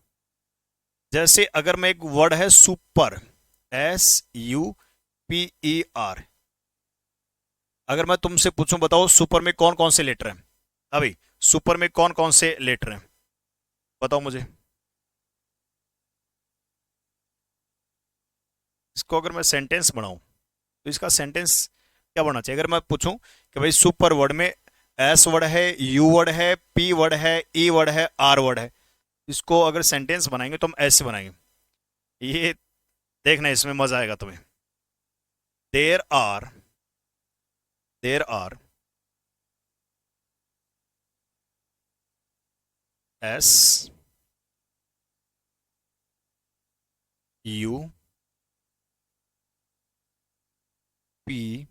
जैसे अगर मैं, एक वर्ड है सुपर, SUPER, अगर मैं तुमसे पूछूं, बताओ सुपर में कौन कौन से लेटर हैं? अभी सुपर में कौन कौन से लेटर हैं, बताओ मुझे। इसको अगर मैं सेंटेंस बनाऊं तो इसका सेंटेंस क्या बनना चाहिए? अगर मैं पूछूं कि भाई सुपर वर्ड में S वर्ड है, U वर्ड है, P वर्ड है, E वर्ड है, R वर्ड है, इसको अगर सेंटेंस बनाएंगे तो हम ऐसे बनाएंगे। ये देखना, इसमें मजा आएगा तुम्हें। There are, there are S, U, P,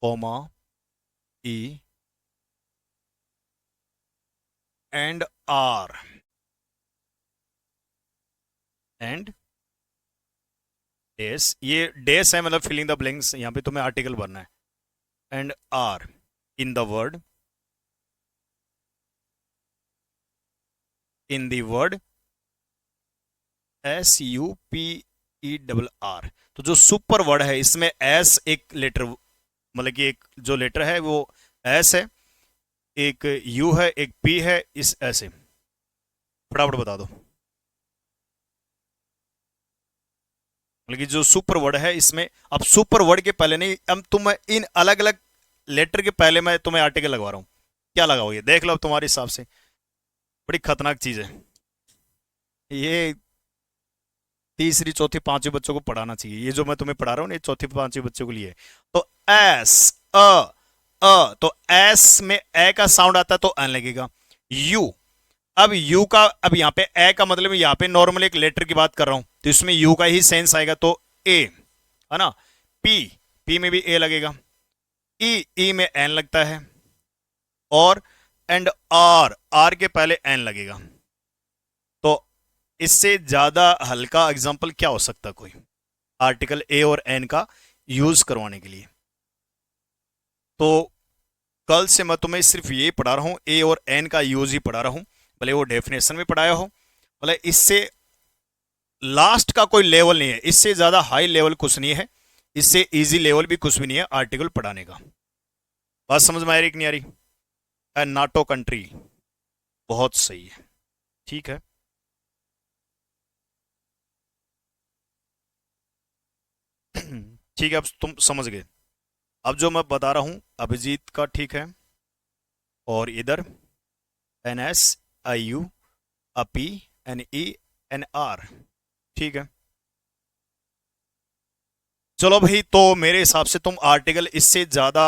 comma, E and R and डेस। ये डेस है, मतलब फिलिंग द ब्लैंक्स, यहाँ पे तुम्हें आर्टिकल भरना है। And R in the word, in the word SUPER। तो जो सुपर वर्ड है इसमें एस एक लेटर, मतलब कि एक जो लेटर है वो एस है, एक यू है, एक पी है, इस ऐसे फटाफट बता दो। मतलब कि जो सुपर वर्ड है इसमें, अब सुपर वर्ड के पहले नहीं, अब तुम इन अलग अलग लेटर के पहले मैं तुम्हें आर्टिकल लगवा रहा हूं, क्या लगाओगे देख लो अब तुम्हारे हिसाब से। बड़ी खतरनाक चीज है ये। तीसरी चौथी पांचवी बच्चों को पढ़ाना चाहिए। ये जो मैं तुम्हें पढ़ा रहा हूँ ना, ये चौथी पांचवी बच्चों के लिए है। तो एस, तो एस में ए का साउंड आता है तो एन लगेगा। यू, अब यू का, अब यहाँ पे ए का मतलब यहाँ पे नॉर्मल एक लेटर की बात कर रहा हूं तो इसमें यू का ही सेंस आएगा तो ए, है ना। पी, पी में भी ए लगेगा। ई, ई में एन लगता है। और एंड आर, आर के पहले एन लगेगा। तो इससे ज्यादा हल्का एग्जांपल क्या हो सकता कोई आर्टिकल ए और एन का यूज करवाने के लिए। तो कल से मैं तुम्हें सिर्फ ये पढ़ा रहा हूं, ए और एन का यूज ही पढ़ा रहा हूं, भले वो डेफिनेशन में पढ़ाया हो, भले इससे लास्ट का कोई लेवल नहीं है, इससे ज्यादा हाई लेवल कुछ नहीं है, इससे इजी लेवल भी कुछ भी नहीं है आर्टिकल पढ़ाने का। बात समझ में आ रही कि नहीं आ रही? ए नाटो कंट्री, बहुत सही है, ठीक है। ठीक है, अब तुम समझ गए। अब जो मैं बता रहा हूं अभिजीत का, ठीक है, और इधर एन एस, आई यू, अपी, एन ई, एन आर, ठीक है। चलो भाई, तो मेरे हिसाब से तुम आर्टिकल इससे ज्यादा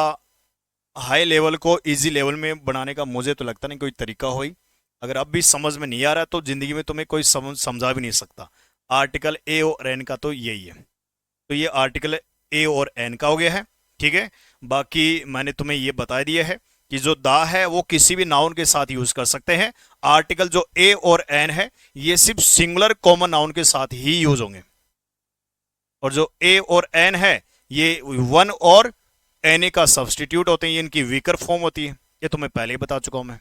हाई लेवल को इजी लेवल में बनाने का मुझे तो लगता नहीं कोई तरीका हो ही। अगर अब भी समझ में नहीं आ रहा तो जिंदगी में तुम्हें कोई समझा भी नहीं सकता। आर्टिकल ए और एन का तो यही है। तो ये आर्टिकल ए और एन का हो गया है, ठीक है। बाकी मैंने तुम्हें ये बता दिया है कि जो दा है वो किसी भी नाउन के साथ यूज कर सकते हैं। आर्टिकल जो ए और एन है ये सिर्फ सिंगुलर कॉमन नाउन के साथ ही यूज होंगे, और जो ए और एन है ये वन और एन ए का सब्सटीट्यूट होते हैं, ये इनकी वीकर फॉर्म होती है। ये तुम्हें पहले ही बता चुका हूं मैं।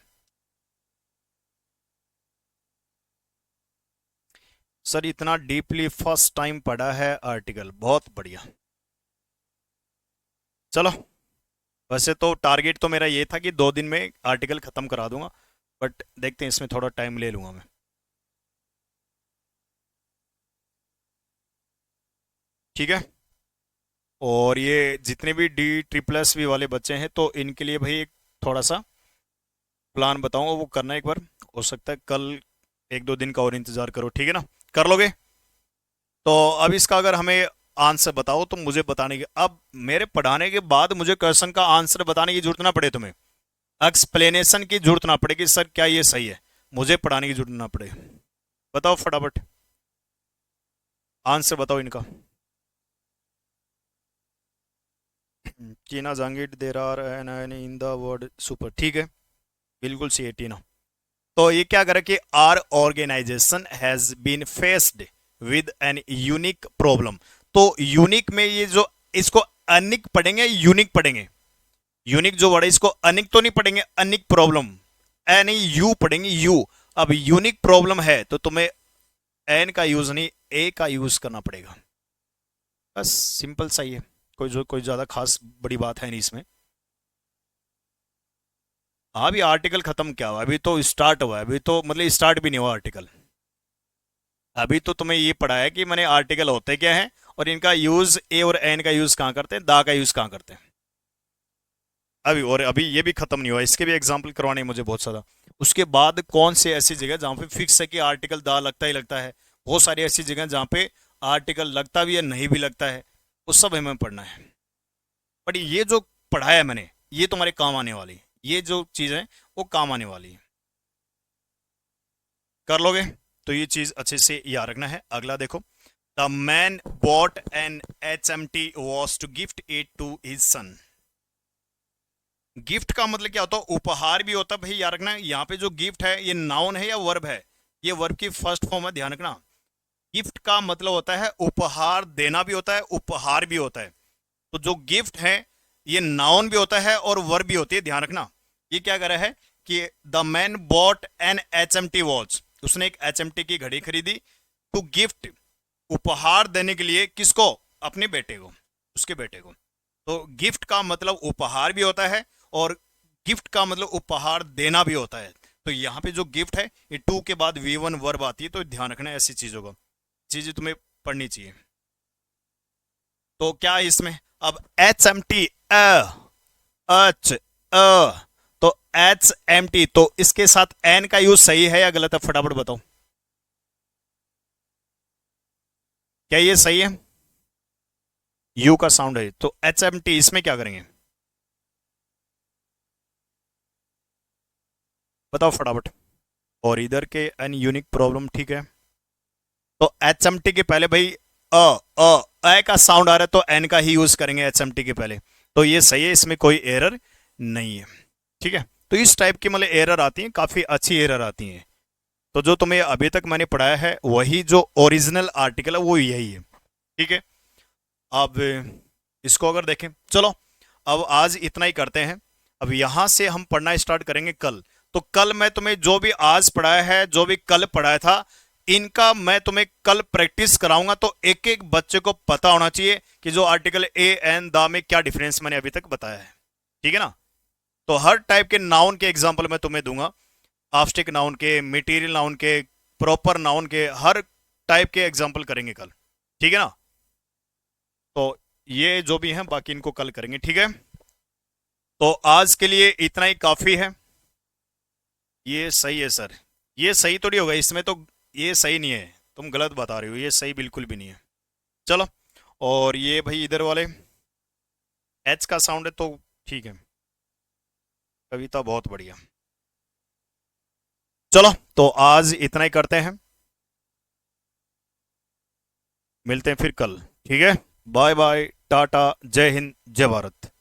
सर इतना डीपली फर्स्ट टाइम पढ़ा है आर्टिकल, बहुत बढ़िया। चलो, वैसे तो टारगेट तो मेरा ये था कि 2 दिन में आर्टिकल खत्म करा दूंगा, बट देखते हैं इसमें थोड़ा टाइम ले लूंगा मैं, ठीक है। और ये जितने भी डी ट्रिपल एस वी वाले बच्चे हैं तो इनके लिए भाई एक थोड़ा सा प्लान बताऊंगा, वो करना एक बार। हो सकता है कल 1-2 दिन का और इंतजार करो, ठीक है ना, कर लोगे? तो अब इसका अगर हमें आंसर बताओ तो मुझे बताने की, अब मेरे पढ़ाने के बाद मुझे क्वेश्चन का आंसर बताने की जरूरत ना पड़े, तुम्हें एक्सप्लेनेशन की जरूरत ना पड़े कि सर क्या ये सही है, मुझे पढ़ाने की जरूरत ना पड़े। बताओ फटाफट आंसर बताओ इनका। Tina Jahangir, there are an in the word super, ठीक है, बिल्कुल सी है टीना। तो ये क्या करे कि our organisation has been faced with an unique problem. तो यूनिक में ये जो, इसको अनिक पढ़ेंगे यूनिक पढ़ेंगे? यूनिक जो वर्ड है इसको अनिक तो नहीं पढ़ेंगे, अनिक प्रॉब्लम, ए नहीं यू पढ़ेंगे, यू। अब यूनिक प्रॉब्लम है तो तुम्हें एन का यूज नहीं ए का यूज करना पड़ेगा, बस सिंपल सा ही है। कोई ज्यादा खास बड़ी बात है नहीं इसमें। हाँ, अभी आर्टिकल खत्म क्या हुआ, अभी तो स्टार्ट हुआ है, अभी तो मतलब स्टार्ट भी नहीं हुआ आर्टिकल। अभी तो तुम्हें ये पढ़ा है कि मैंने आर्टिकल होते क्या है और इनका यूज ए और एन का यूज कहाँ करते हैं, दा का यूज कहाँ करते हैं। अभी और अभी ये भी खत्म नहीं हुआ, इसके भी एग्जाम्पल करवाने हैं मुझे बहुत सारा। उसके बाद कौन से ऐसी जगह जहाँ पे फिक्स है कि आर्टिकल दा लगता ही लगता है, बहुत सारी ऐसी जगह जहाँ पे आर्टिकल लगता भी है नहीं भी लगता है, वो सब हमें पढ़ना है। बट ये जो पढ़ाया है मैंने ये तुम्हारे काम आने वाली है, ये जो चीज़ है वो काम आने वाली है, कर लोगे? तो ये चीज अच्छे से याद रखना है। अगला देखो, the man bought an HMT was to gift it to his son. Gift का मतलब क्या होता है, उपहार भी होता है भाई, याद रखना है। यहाँ पे जो गिफ्ट है ये नाउन है या वर्ब है? ये वर्ब की फर्स्ट फॉर्म है, ध्यान रखना। गिफ्ट का मतलब होता है उपहार देना भी होता है, उपहार भी होता है। तो जो गिफ्ट है ये नाउन भी होता है और वर्ब भी होती है, ध्यान रखना। ये क्या कर रहा है कि the man bought an HMT watch, उसने एक HMT की घड़ी खरीदी, टू गिफ्ट, उपहार देने के लिए, किसको? अपने बेटे को, उसके बेटे को। तो गिफ्ट का मतलब उपहार भी होता है और गिफ्ट का मतलब उपहार देना भी होता है। तो यहाँ पे जो गिफ्ट है ये टू के बाद V1 वर्ब आती है, तो ध्यान रखना है ऐसी चीजों का, चीजें तुम्हें पढ़नी चाहिए। तो क्या है इसमें अब HMT, एच तो HMT, तो इसके साथ एन का यूज सही है या गलत है, फटाफट बताओ। क्या ये सही है? यू का साउंड है तो एच एम टी, इसमें क्या करेंगे बताओ फटाफट। और इधर के एन यूनिक प्रॉब्लम, ठीक है। तो एच एम टी के पहले भाई अ का साउंड आ रहा है तो एन का ही यूज करेंगे एच एम टी के पहले। तो ये सही है, इसमें कोई एरर नहीं है। ठीक है, तो इस टाइप की मतलब एरर आती है, काफी अच्छी एरर आती है। तो जो तुम्हें अभी तक मैंने पढ़ाया है वही जो ओरिजिनल आर्टिकल है वो यही है। ठीक है, अब इसको अगर देखें, चलो अब आज इतना ही करते हैं। अब यहां से हम पढ़ना स्टार्ट करेंगे कल। तो कल मैं तुम्हें जो भी आज पढ़ाया है, जो भी कल पढ़ाया था, इनका मैं तुम्हें कल प्रैक्टिस कराऊंगा। तो एक एक बच्चे को पता होना चाहिए कि जो आर्टिकल ए एन द में क्या डिफरेंस मैंने अभी तक बताया है। ठीक है ना? तो हर टाइप के नाउन के एग्जाम्पल मैं तुम्हें दूंगा, आब्स्ट्रैक्ट नाउन के, मटेरियल नाउन के, प्रॉपर नाउन के, हर टाइप के एग्जाम्पल करेंगे कल। ठीक है ना? तो ये जो भी हैं बाकी इनको कल करेंगे। ठीक है, तो आज के लिए इतना ही काफी है। ये सही है सर? ये सही तो नहीं होगा इसमें तो, ये सही नहीं है, तुम गलत बता रहे हो, ये सही बिल्कुल भी नहीं है। चलो, और ये भाई इधर वाले एच का साउंड है तो ठीक है, कविता बहुत बढ़िया। चलो, तो आज इतना ही करते हैं, मिलते हैं फिर कल। ठीक है, बाय बाय, टाटा, जय हिंद, जय भारत।